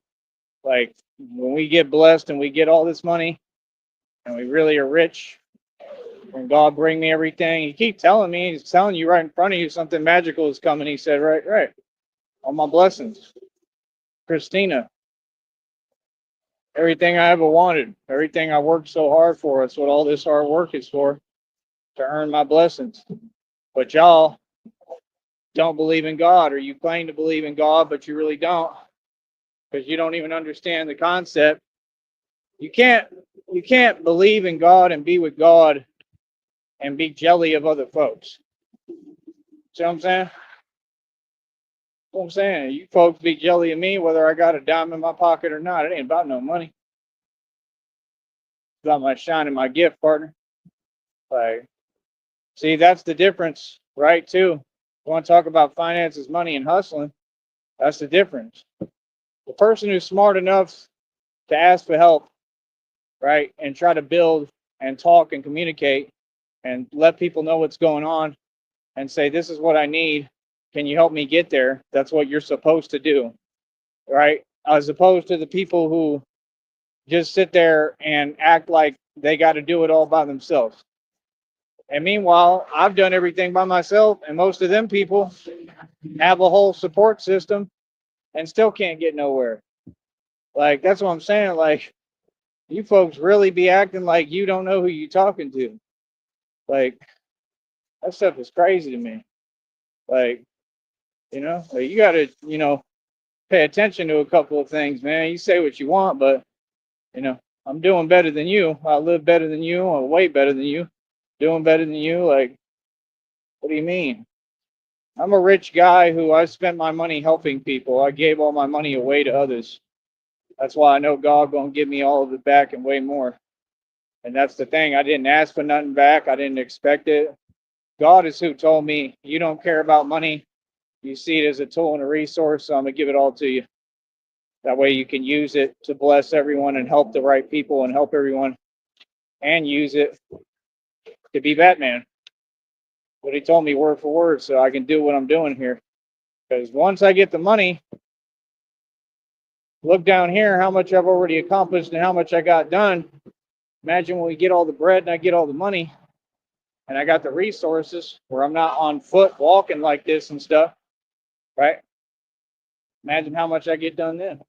Like when we get blessed and we get all this money and we really are rich, when God bring me everything, he keep telling me, he's telling you right in front of you something magical is coming. He said, right, right. All my blessings. Christina, everything I ever wanted, everything I worked so hard for, that's what all this hard work is for, to earn my blessings. But y'all don't believe in God, or you claim to believe in God, but you really don't, because you don't even understand the concept. You can't believe in God and be with God and be jelly of other folks. See what I'm saying? What I'm saying, you folks be jelly of me whether I got a dime in my pocket or not. It ain't about no money. It's about my shine and my gift, partner. Like, see, that's the difference, right? Too. You want to talk about finances, money, and hustling? That's the difference. The person who's smart enough to ask for help, right, and try to build and talk and communicate and let people know what's going on and say, this is what I need. Can you help me get there? That's what you're supposed to do, right? As opposed to the people who just sit there and act like they got to do it all by themselves. And meanwhile, I've done everything by myself, and most of them people have a whole support system and still can't get nowhere. Like, that's what I'm saying. Like, you folks really be acting like you don't know who you're talking to. Like, that stuff is crazy to me. Like, like you got to, pay attention to a couple of things, man. You say what you want, but, I'm doing better than you. I live better than you. I'm way better than you. Doing better than you. Like, what do you mean? I'm a rich guy who I spent my money helping people. I gave all my money away to others. That's why I know God gonna give me all of it back and way more. And that's the thing. I didn't ask for nothing back. I didn't expect it. God is who told me, you don't care about money. You see it as a tool and a resource, so I'm going to give it all to you. That way you can use it to bless everyone and help the right people and help everyone, and use it to be Batman. But he told me word for word, so I can do what I'm doing here. Because once I get the money, look down here how much I've already accomplished and how much I got done. Imagine when we get all the bread and I get all the money and I got the resources where I'm not on foot walking like this and stuff, right? Imagine how much I get done then.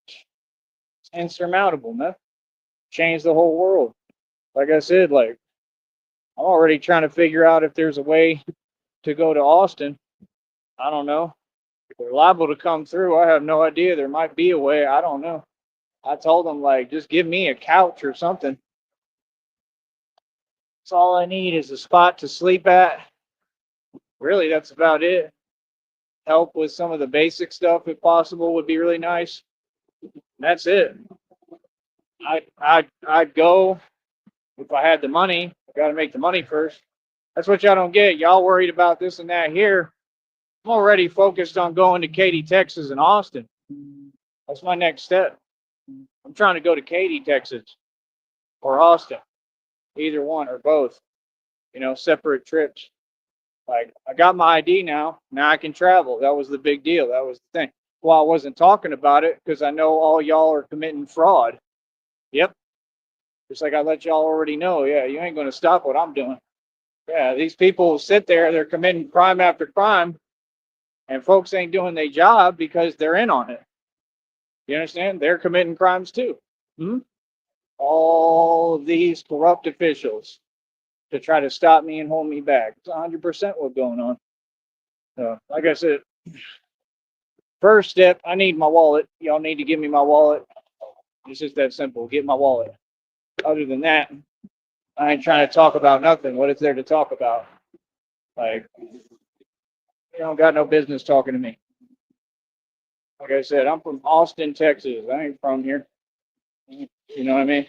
It's insurmountable, man. Change the whole world. Like I said, like I'm already trying to figure out if there's a way to go to Austin. I don't know. If they're liable to come through, I have no idea. There might be a way. I don't know. I told them, like, just give me a couch or something. That's all I need is a spot to sleep at. Really, that's about it. Help with some of the basic stuff, if possible, would be really nice. That's it. I'd go if I had the money. I got to make the money first. That's what y'all don't get. Y'all worried about this and that here. I'm already focused on going to Katy, Texas, and Austin. That's my next step. I'm trying to go to Katy, Texas, or Austin, either one or both. Separate trips. Like I got my ID now. Now I can travel. That was the big deal. That was the thing. Well, I wasn't talking about it because I know all y'all are committing fraud. Yep. Just like I let y'all already know. Yeah, you ain't going to stop what I'm doing. Yeah, these people sit there. They're committing crime after crime, and folks ain't doing their job because they're in on it. You understand? They're committing crimes too. Hmm? All of these corrupt officials to try to stop me and hold me back. It's 100% what's going on. So, like I said, first step, I need my wallet. Y'all need to give me my wallet. It's just that simple. Get my wallet. Other than that, I ain't trying to talk about nothing. What is there to talk about? Like, you don't got no business talking to me. Like I said, I'm from Austin, Texas. I ain't from here. You know what I mean?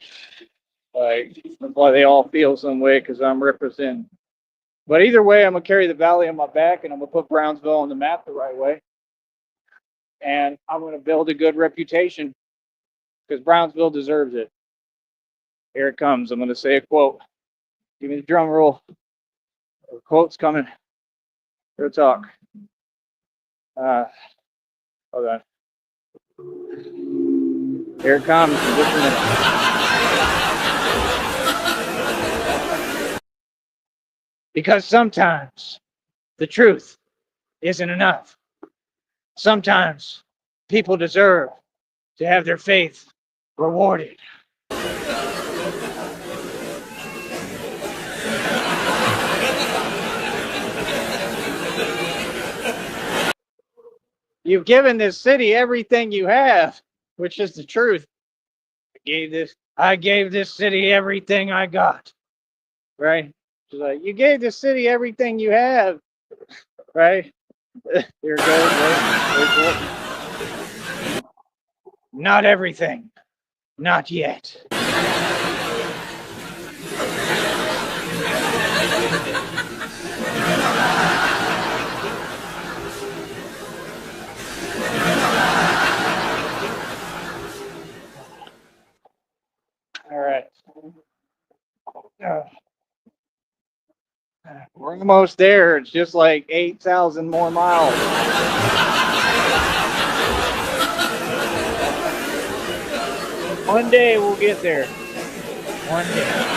Like, that's why they all feel some way because I'm representing. But either way, I'm going to carry the valley on my back and I'm going to put Brownsville on the map the right way. And I'm going to build a good reputation because Brownsville deserves it. Here it comes. I'm going to say a quote. Give me the drum roll. The quote's coming. Real talk. Hold on. Here it comes in just a minute. Because sometimes the truth isn't enough. Sometimes people deserve to have their faith rewarded. You've given this city everything you have, which is the truth. I gave this city everything I got. Right? She's like, you gave this city everything you have. Right? Here it goes. Right? Not everything. Not yet. All right. We're almost there. It's just like 8,000 more miles. One day we'll get there. One day.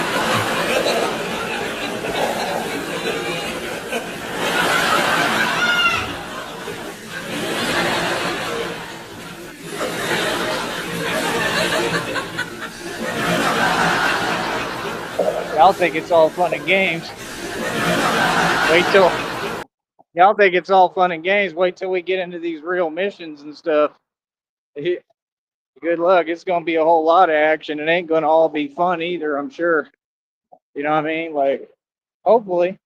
Y'all think it's all fun and games. Wait till y'all think it's all fun and games. Wait till we get into these real missions and stuff. Good luck. It's gonna be a whole lot of action. It ain't gonna all be fun either, I'm sure. You know what I mean? Like, hopefully.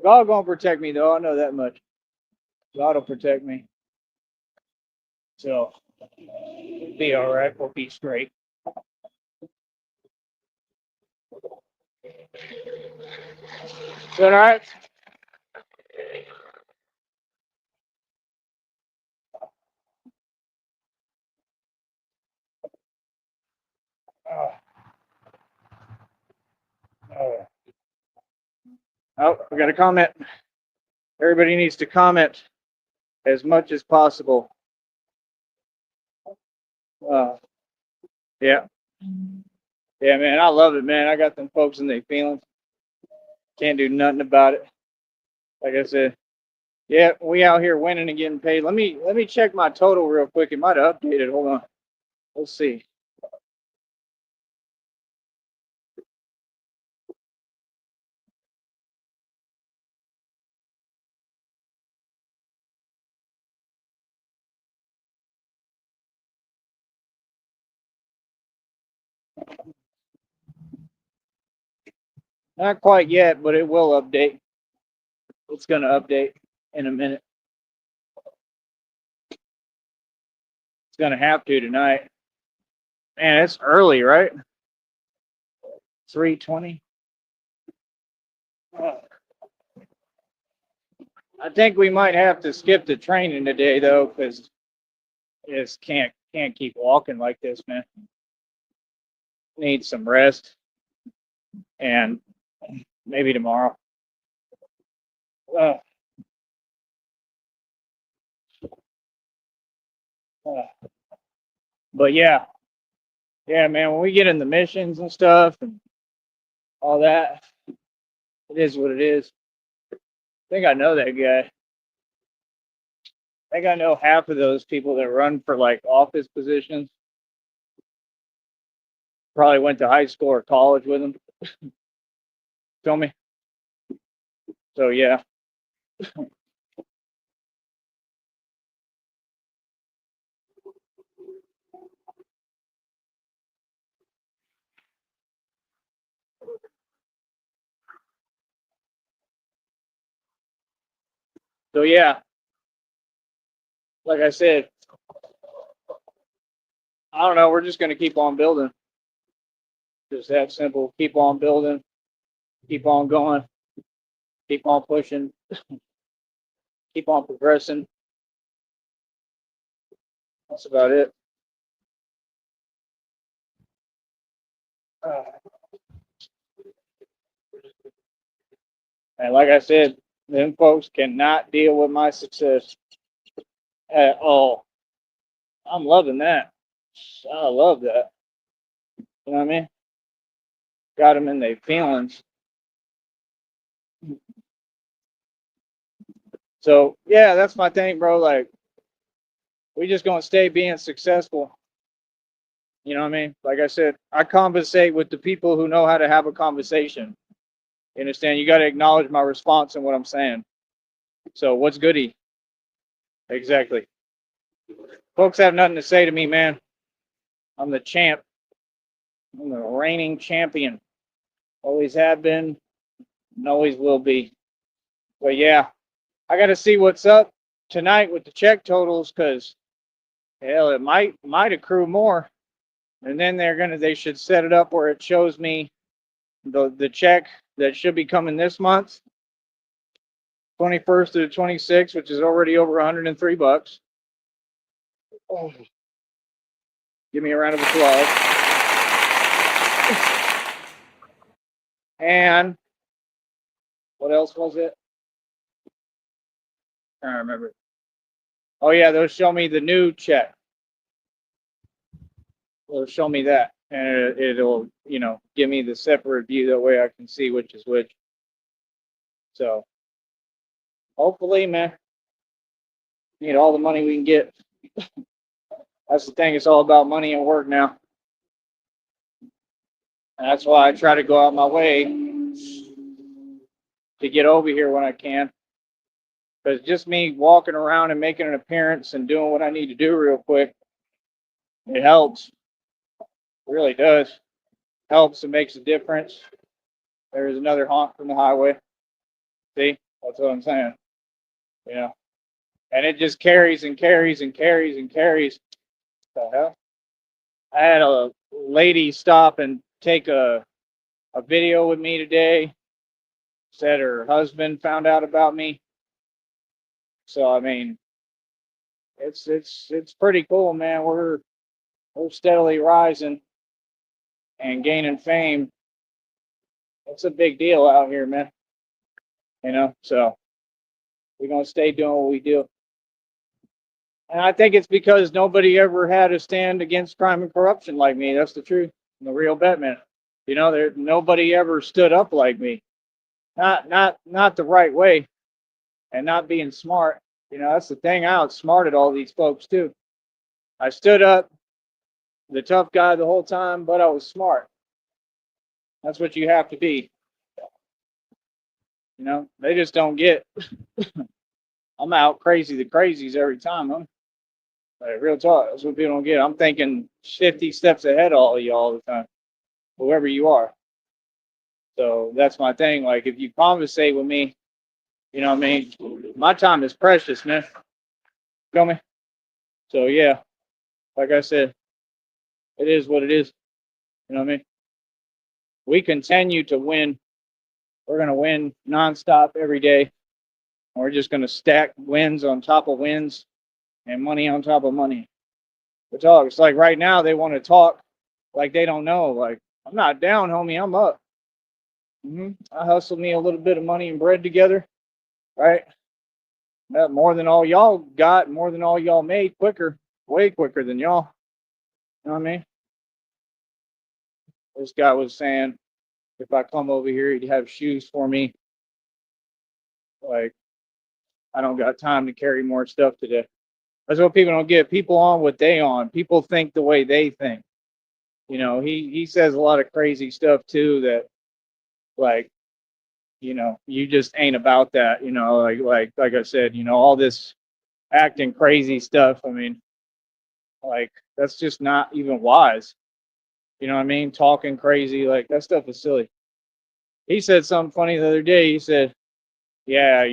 God gonna protect me though. I know that much. God will protect me. So we'll be all right. We'll be straight. Doing all right? Oh, oh. Oh, we got a comment. Everybody needs to comment as much as possible. Uh, yeah. Yeah, man, I love it, man. I got them folks in their feelings. Can't do nothing about it. Like I said, yeah, we out here winning and getting paid. Let me check my total real quick. It might have updated. Hold on. Let's see. Not quite yet, but it will update. It's gonna update in a minute. It's gonna have to tonight. Man, it's early, right? 3:20. I think we might have to skip the training today though, because just can't keep walking like this, man. Need some rest and maybe tomorrow. Uh, uh, but yeah, man. When we get in the missions and stuff and all that, it is what it is. I think I know that guy. I think I know half of those people that run for like office positions. Probably went to high school or college with them. Feel me? So yeah. So yeah, like I said, I don't know. We're just gonna keep on building. Just that simple. Keep on building. Keep on going. Keep on pushing. Keep on progressing. That's about it. Uh, and like I said, them folks cannot deal with my success at all. I'm loving that. I love that. You know what I mean? Got them in their feelings. So yeah, that's my thing, bro. Like we just gonna stay being successful. You know what I mean? Like I said, I conversate with the people who know how to have a conversation. You understand? You got to acknowledge my response and what I'm saying. So what's goody? Exactly. Folks have nothing to say to me, man. I'm the champ. I'm the reigning champion. Always have been and always will be. But yeah, I got to see what's up tonight with the check totals because hell, it might accrue more. And then they should set it up where it shows me the check that should be coming this month, 21st to the 26th, which is already over $103. Oh, give me a round of applause. And what else was it? I don't remember. Oh yeah, they'll show me the new check. They'll show me that, and it'll give me the separate view. That way I can see which is which. So hopefully, man, need all the money we can get. That's the thing. It's all about money and work now. And that's why I try to go out my way to get over here when I can. Because just me walking around and making an appearance and doing what I need to do real quick, it helps. It really does. Helps and makes a difference. There's another honk from the highway. See? That's what I'm saying. You know? And it just carries and carries and carries and carries. What the hell? I had a lady stop and take a video with me today. said her husband found out about me. So I mean, it's pretty cool, man. We're steadily rising and gaining fame. It's a big deal out here, man. So we're gonna stay doing what we do. And I think it's because nobody ever had a stand against crime and corruption like me. That's the truth. I'm the real Batman. There nobody ever stood up like me. Not the right way, and not being smart. That's the thing. I outsmarted all these folks too. I stood up, the tough guy the whole time, but I was smart. That's what you have to be. They just don't get. I'm out crazy the crazies every time. Like, real talk. That's what people don't get. I'm thinking 50 steps ahead of all of you all the time, whoever you are. So that's my thing. Like, if you conversate with me, you know what I mean? My time is precious, man. Feel me? So, yeah, like I said, it is what it is. You know what I mean? We continue to win. We're going to win nonstop every day. We're just going to stack wins on top of wins and money on top of money. We talk. It's like right now they want to talk like they don't know. Like, I'm not down, homie. I'm up. I hustled me a little bit of money and bread together, right? That more than all y'all got, more than all y'all made, quicker, way quicker than y'all. You know what I mean? This guy was saying if I come over here, he'd have shoes for me. Like, I don't got time to carry more stuff today. That's what people don't get. People on what they on. People think the way they think. He says a lot of crazy stuff too that, like, you just ain't about that. Like I said, all this acting crazy stuff. I mean, like, that's just not even wise. You know what I mean? Talking crazy, like, that stuff is silly. He said something funny the other day. He said, yeah,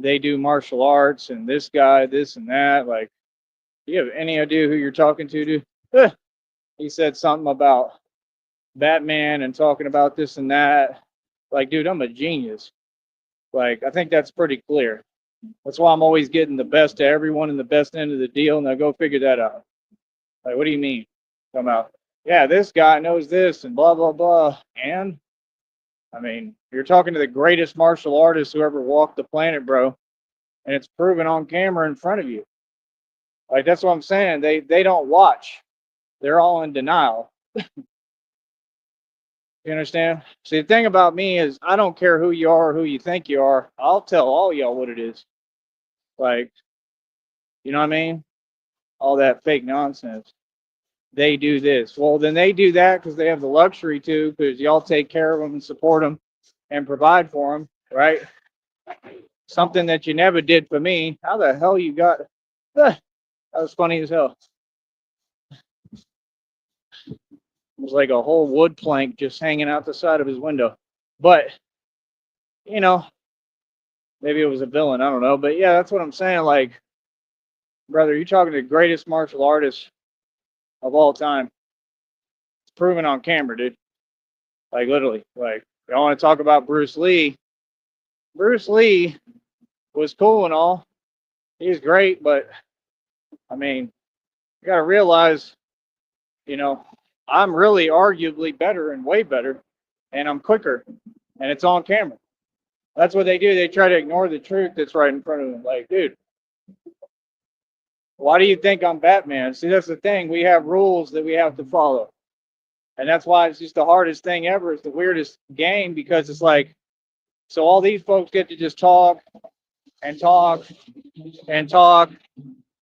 they do martial arts and this guy, this and that. Like, do you have any idea who you're talking to, dude? He said something about Batman and talking about this and that. Like, dude, I'm a genius. Like, I think that's pretty clear. That's why I'm always getting the best to everyone and the best end of the deal. Now go figure that out. Like, what do you mean? Come out. Yeah, this guy knows this and blah, blah, blah. And, I mean, you're talking to the greatest martial artist who ever walked the planet, bro. And it's proven on camera in front of you. Like, that's what I'm saying. They don't watch. They're all in denial. You understand? See, the thing about me is I don't care who you are or who you think you are. I'll tell all y'all what it is. Like, you know what I mean? All that fake nonsense. They do this. Well, then they do that because they have the luxury to, because y'all take care of them and support them and provide for them, right? Something that you never did for me. How the hell you got? That was funny as hell. It was like a whole wood plank just hanging out the side of his window. But, maybe it was a villain. I don't know. But yeah, that's what I'm saying. Like, brother, you're talking to the greatest martial artist of all time. It's proven on camera, dude. Like, literally. Like, y'all want to talk about Bruce Lee? Bruce Lee was cool and all. He's great, but I mean, you got to realize, I'm really arguably better and way better, and I'm quicker, and it's on camera. That's what they do. They try to ignore the truth that's right in front of them. Like, dude, why do you think I'm Batman? See, that's the thing. We have rules that we have to follow. And that's why it's just the hardest thing ever. It's the weirdest game because it's like, so all these folks get to just talk and talk and talk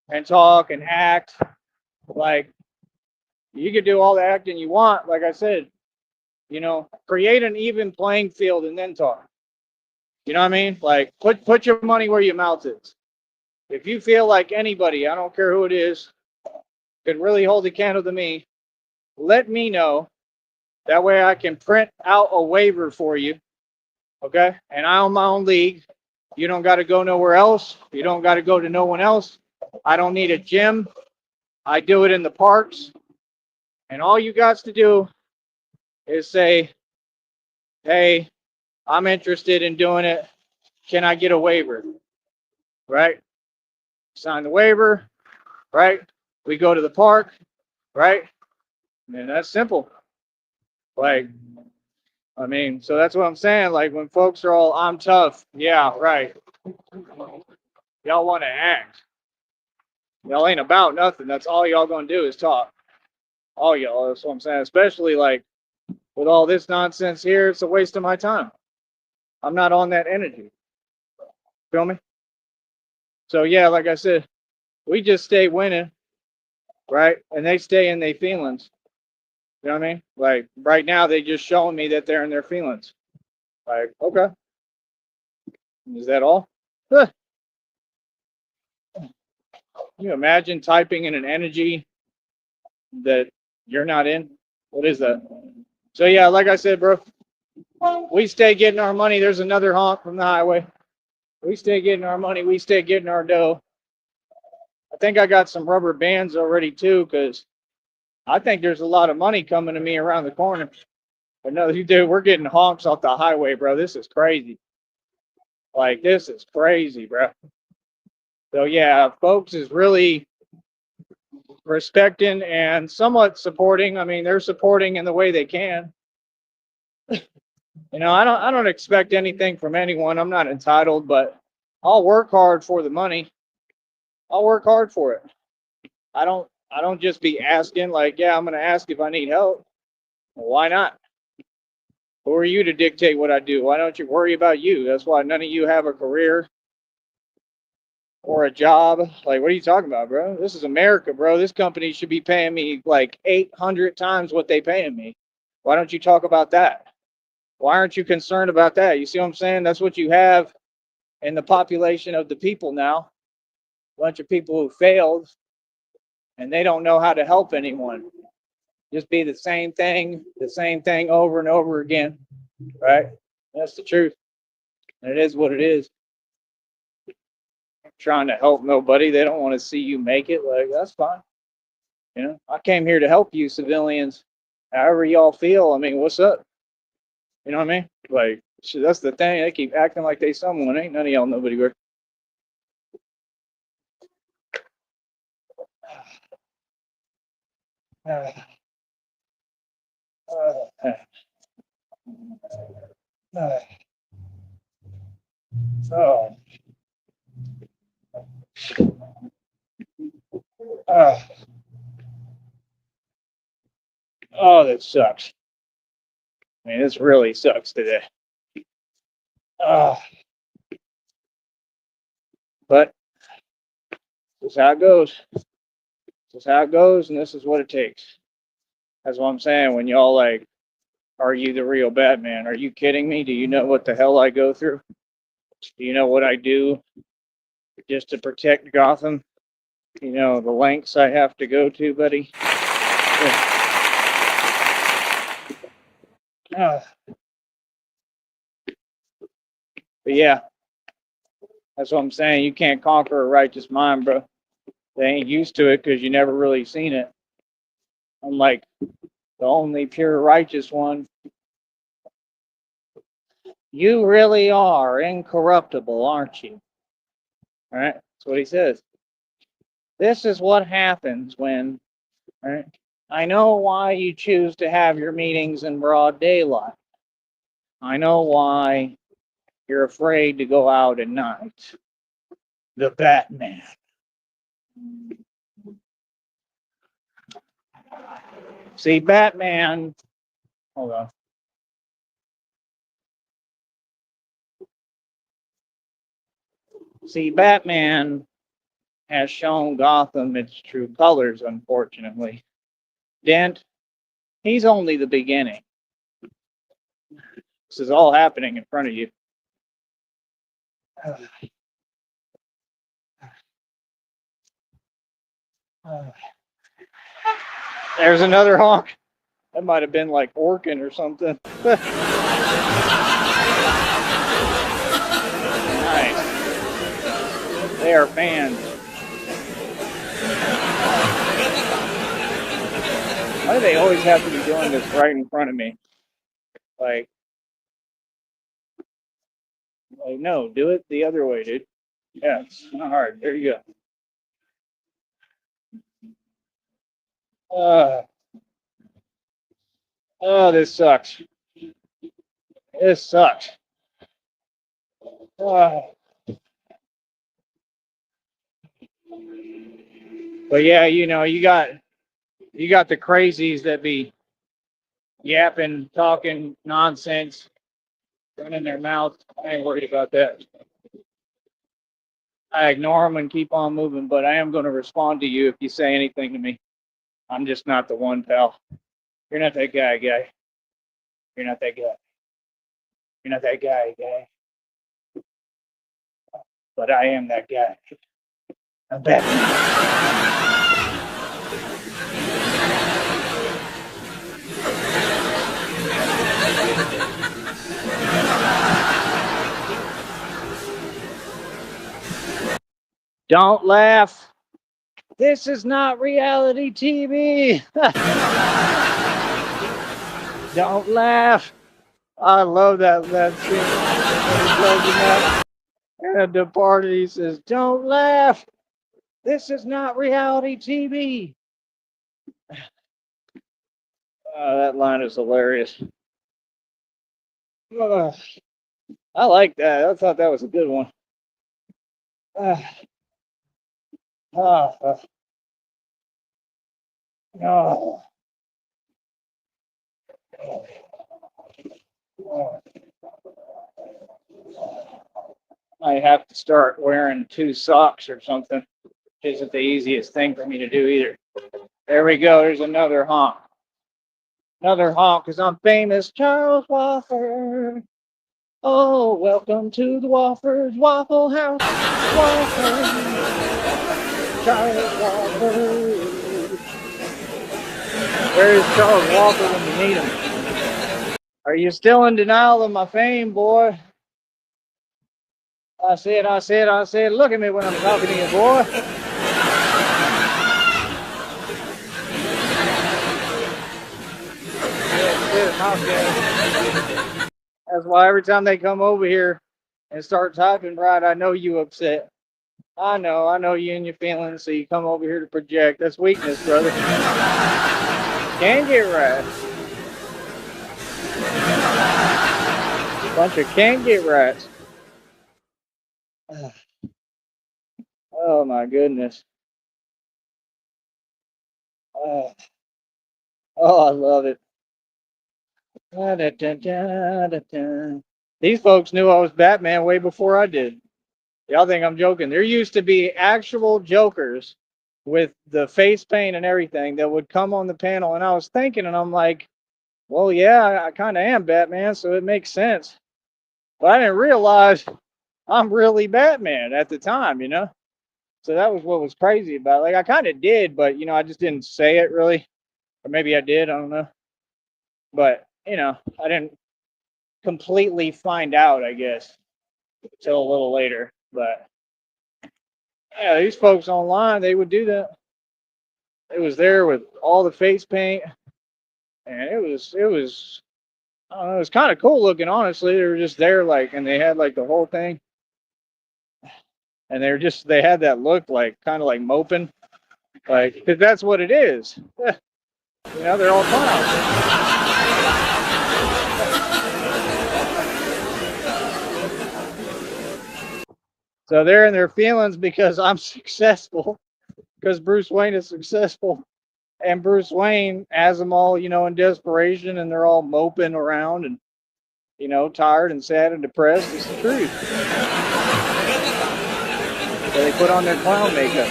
and talk and act. Like, you can do all the acting you want. Like I said, create an even playing field and then talk. You know what I mean? Like, put your money where your mouth is. If you feel like anybody, I don't care who it is, could really hold a candle to me, let me know. That way I can print out a waiver for you. Okay? And I own my own league. You don't got to go nowhere else. You don't got to go to no one else. I don't need a gym. I do it in the parks. And all you got to do is say, hey, I'm interested in doing it. Can I get a waiver? Right? Sign the waiver, right? We go to the park, right? And that's simple. Like, I mean, so that's what I'm saying. Like when folks are all, I'm tough. Yeah, right. Y'all want to act. Y'all ain't about nothing. That's all y'all gonna do is talk. All y'all. That's what I'm saying. Especially like with all this nonsense here, it's a waste of my time. I'm not on that energy. Feel me? So yeah, like I said, we just stay winning, right? And they stay in their feelings. You know what I mean? Like right now, they just showing me that they're in their feelings. Like, okay, is that all? Huh. Can you imagine typing in an energy that you're not in? What is that? So yeah, like I said, bro, we stay getting our money. There's another honk from the highway. We stay getting our money. We stay getting our dough. I think I got some rubber bands already too, because I think there's a lot of money coming to me around the corner. But no, you do. We're getting honks off the highway, bro. This is crazy. Like this is crazy, bro. So yeah, folks is really respecting and somewhat supporting. I mean, they're supporting in the way they can. You know, I don't expect anything from anyone. I'm not entitled, but I'll work hard for the money. I'll work hard for it. I don't just be asking like, yeah, I'm gonna ask if I need help. Well, why not? Who are you to dictate what I do? Why don't you worry about you? That's why none of you have a career or a job. Like, what are you talking about, bro? This is America, bro. This company should be paying me like 800 times what they paying me. Why don't you talk about that? Why aren't you concerned about that? You see what I'm saying? That's what you have in the population of the people now. A bunch of people who failed and they don't know how to help anyone. Just be the same thing over and over again, right? That's the truth. And it is what it is. Trying to help nobody. They don't want to see you make it. Like, that's fine. You know, I came here to help you civilians. However y'all feel. I mean, what's up? You know what I mean? Like, shit, that's the thing. They keep acting like they someone. Ain't none of y'all nobody. Oh, oh, that sucks. I mean, this really sucks today. Uh, but this is how it goes. This is how it goes, and this is what it takes. That's what I'm saying. When y'all like, are you the real Batman? Are you kidding me? Do you know what the hell I go through? Do you know what I do just to protect Gotham? You know the lengths I have to go to, buddy. Yeah. But yeah, that's what I'm saying. You can't conquer a righteous mind, bro. They ain't used to it because you never really seen it. Unlike the only pure righteous one, you really are incorruptible, aren't you? All right, that's what he says. This is what happens when, all right, I know why you choose to have your meetings in broad daylight. I know why you're afraid to go out at night. The Batman. See, Batman, hold on. See, Batman has shown Gotham its true colors, unfortunately. Dent, he's only the beginning. This is all happening in front of you. There's another honk. That might have been like Orkin or something. Nice. They are fans. Why do they always have to be doing this right in front of me? Like, Like, no, do it the other way, dude. Yeah, it's not hard. There you go. Oh, this sucks. This sucks. Uh, but yeah, you got the crazies that be yapping, talking nonsense, running their mouth. I ain't worried about that. I ignore them and keep on moving, but I am going to respond to you if you say anything to me. I'm just not the one, pal. You're not that guy. You're not that guy. You're not that guy. But I am that guy. I'm Batman. Don't laugh. This is not reality TV. Don't laugh. I love that scene when he tells him that. And at the party, he says, "Don't laugh. This is not reality TV." That line is hilarious. Uh, I like that. I thought that was a good one. Uh, uh, uh, oh, oh. I have to start wearing two socks or something. Isn't the easiest thing for me to do either. There we go. There's another honk. Another honk because I'm famous. Charles Wofford. Oh, welcome to the Wofford's Waffle House. Wofford. Charles Wofford. Where is Charles Wofford when you need him? Are you still in denial of my fame, boy? I said, look at me when I'm talking to you, boy. That's why every time they come over here and start talking right, I know you upset. I know you and your feelings, so you come over here to project. That's weakness, brother. Can't get right. Bunch of can't get right. Oh my goodness. Oh, I love it. These folks knew I was Batman way before I did. Y'all think I'm joking? There used to be actual Jokers with the face paint and everything that would come on the panel, and I was thinking, and I'm like, well, yeah, I kind of am Batman, so it makes sense. But I didn't realize I'm really Batman at the time. So that was what was crazy about it. Like I kind of did, but I just didn't say it really, or maybe I did. I don't know. But I didn't completely find out, I guess, until a little later. But yeah, these folks online, they would do that. It was there with all the face paint, and it was I don't know, it was kind of cool looking. Honestly, they were just there, like, and they had like the whole thing, and they had that look, like kind of like moping, like because that's what it is. They're all clowns. So they're in their feelings because I'm successful, because Bruce Wayne is successful, and Bruce Wayne has them all, in desperation, and they're all moping around and tired and sad and depressed. It's the truth. So they put on their clown makeup.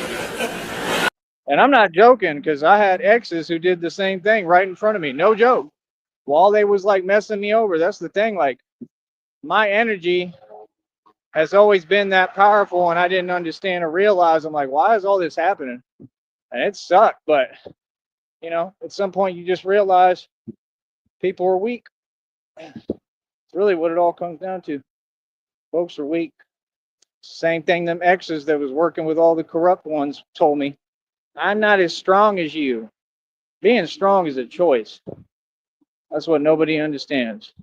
And I'm not joking because I had exes who did the same thing right in front of me. No joke. While they was like messing me over. That's the thing. Like my energy has always been that powerful, and I didn't understand or realize. I'm like, why is all this happening? And it sucked. But at some point you just realize people are weak. It's really what it all comes down to. Folks are weak. Same thing them exes that was working with all the corrupt ones told me. I'm not as strong as you. Being strong is a choice. That's what nobody understands.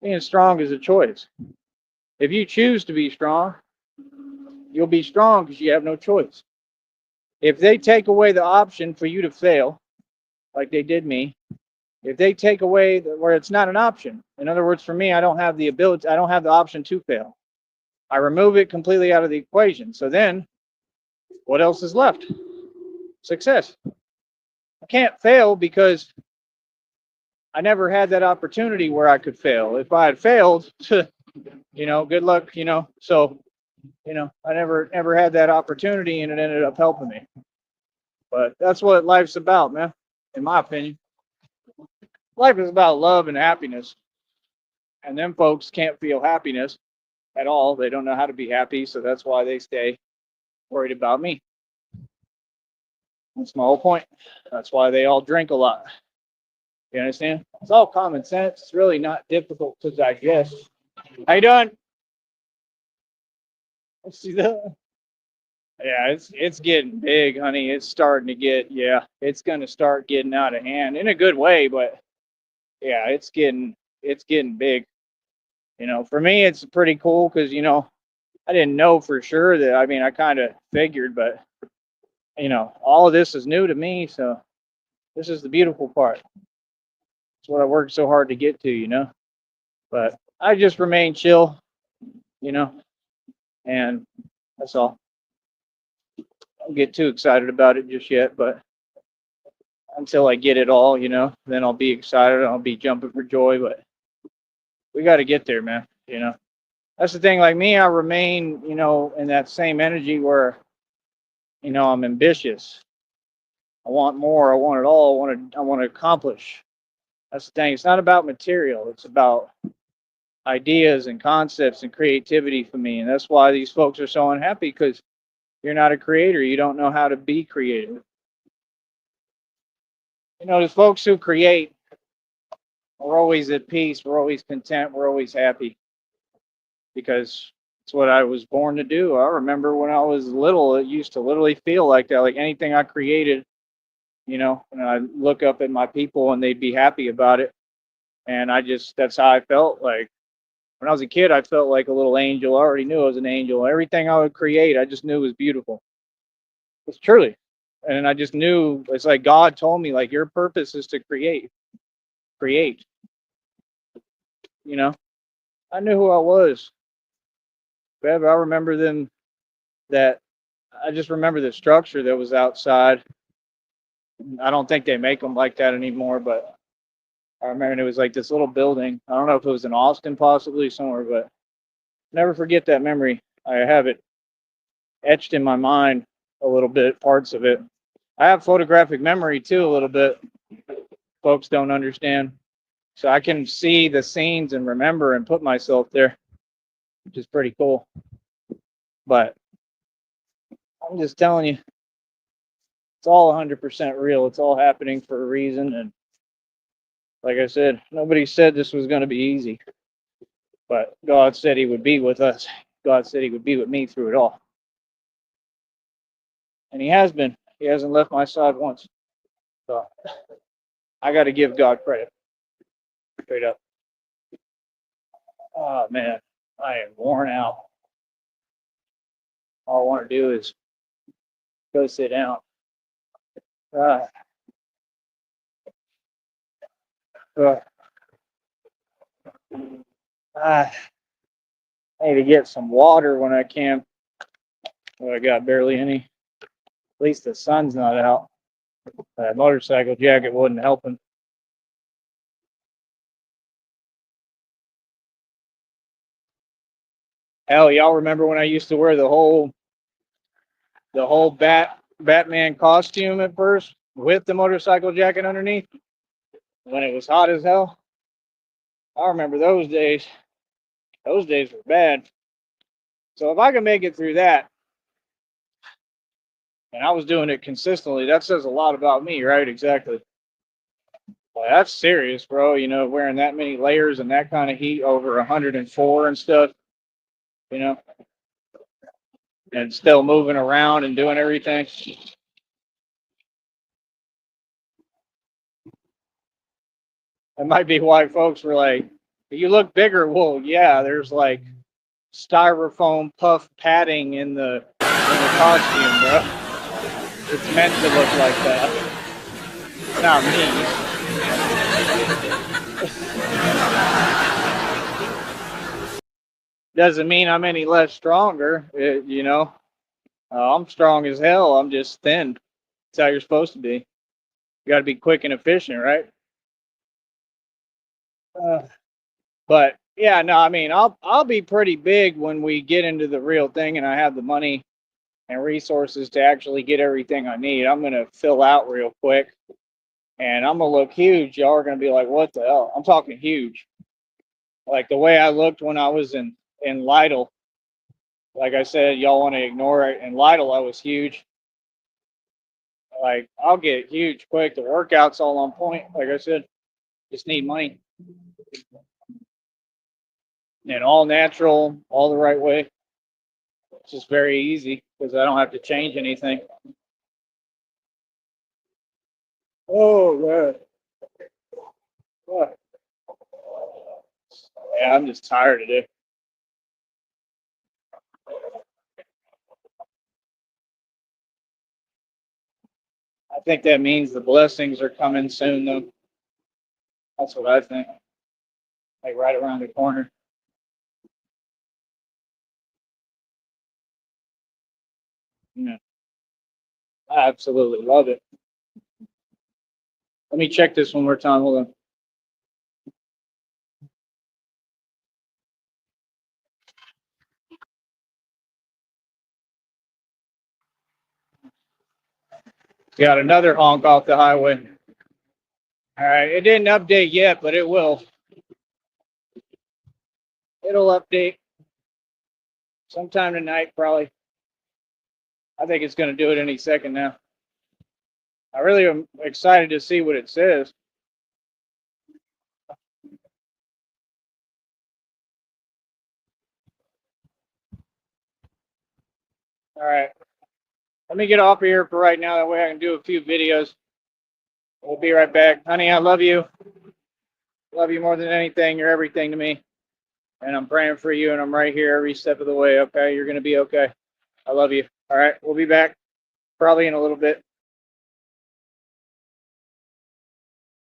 Being strong is a choice. If you choose to be strong, you'll be strong because you have no choice. If they take away the option for you to fail, like they did me, if they take away where it's not an option, in other words, for me, I don't have the ability, I don't have the option to fail. I remove it completely out of the equation. So then, what else is left? Success. I can't fail because I never had that opportunity where I could fail. If I had failed, good luck, So, I never had that opportunity and it ended up helping me. But that's what life's about, man, in my opinion. Life is about love and happiness. And them folks can't feel happiness at all. They don't know how to be happy, so that's why they stay worried about me. That's my whole point. That's why they all drink a lot. You understand? It's all common sense. It's really not difficult to digest. How you doing? See that? Yeah, it's getting big, honey. It's starting to get, yeah, it's gonna start getting out of hand in a good way, but yeah, it's getting big. For me, it's pretty cool because I didn't know for sure that. I mean, I kind of figured, but all of this is new to me, so this is the beautiful part. It's what I worked so hard to get to. But I just remain chill, you know, and that's all. I don't get too excited about it just yet, but until I get it all, then I'll be excited. I'll be jumping for joy, but we got to get there, man. That's the thing. Like me, I remain, in that same energy where, I'm ambitious. I want more. I want it all. I want to accomplish. That's the thing. It's not about material. It's about ideas and concepts and creativity for me. And that's why these folks are so unhappy because you're not a creator. You don't know how to be creative. The folks who create, we're always at peace. We're always content. We're always happy because it's what I was born to do. I remember when I was little, it used to literally feel like that. Like anything I created, and I look up at my people and they'd be happy about it. And that's how I felt. Like when I was a kid, I felt like a little angel. I already knew I was an angel. Everything I would create, I just knew was beautiful. It's truly. And I just knew it's like God told me, like, your purpose is to create. Create. You know, I knew who I was. Bev, I remember that I just remember the structure that was outside. I don't think they make them like that anymore, but I remember it was like this little building. I don't know if it was in Austin, possibly somewhere, but never forget that memory. I have it etched in my mind a little bit, parts of it. I have photographic memory too, a little bit. Folks don't understand. So I can see the scenes and remember and put myself there, which is pretty cool. But I'm just telling you, it's all 100% real. It's all happening for a reason. And like I said, nobody said this was going to be easy. But God said He would be with us. God said He would be with me through it all. And He has been. He hasn't left my side once. So I got to give God credit. Straight up. Oh, man. I am worn out. All I want to do is go sit down. Uh, uh, I need to get some water when I can. But I got barely any. At least the sun's not out. That motorcycle jacket wasn't helping. Hell, y'all remember when I used to wear the whole Batman costume at first with the motorcycle jacket underneath when it was hot as hell? I remember those days. Those days were bad. So if I can make it through that, and I was doing it consistently, that says a lot about me, right? Exactly. Well, that's serious, bro. Wearing that many layers and that kind of heat over 104 and stuff, you know, and still moving around and doing everything. That might be why folks were like, you look bigger. Well, yeah, there's like styrofoam puff padding in the costume, bro. It's meant to look like that. Not me. Doesn't mean I'm any less stronger. I'm strong as hell. I'm just thin. That's how you're supposed to be. You got to be quick and efficient, right? But yeah, no, I mean, I'll be pretty big when we get into the real thing, and I have the money and resources to actually get everything I need. I'm gonna fill out real quick, and I'm gonna look huge. Y'all are gonna be like, "What the hell?" I'm talking huge, like the way I looked when I was in Lytle. Like I said, y'all want to ignore it. In Lytle, I was huge. Like I'll get huge quick. The workout's all on point. Like I said, just need money and all natural, all the right way. It's just very easy because I don't have to change anything. Oh man. Yeah, I'm just tired today. I think that means the blessings are coming soon, though. That's what I think. Like right around the corner. Yeah, I absolutely love it. Let me check this one more time. Hold on. Got another honk off the highway. All right, it didn't update yet, but it will. It'll update sometime tonight, probably. I think it's going to do it any second now. I really am excited to see what it says. All right, let me get off of here for right now. That way I can do a few videos. We'll be right back. Honey, I love you. Love you more than anything. You're everything to me. And I'm praying for you, and I'm right here every step of the way. Okay, you're going to be okay. I love you. All right, we'll be back probably in a little bit.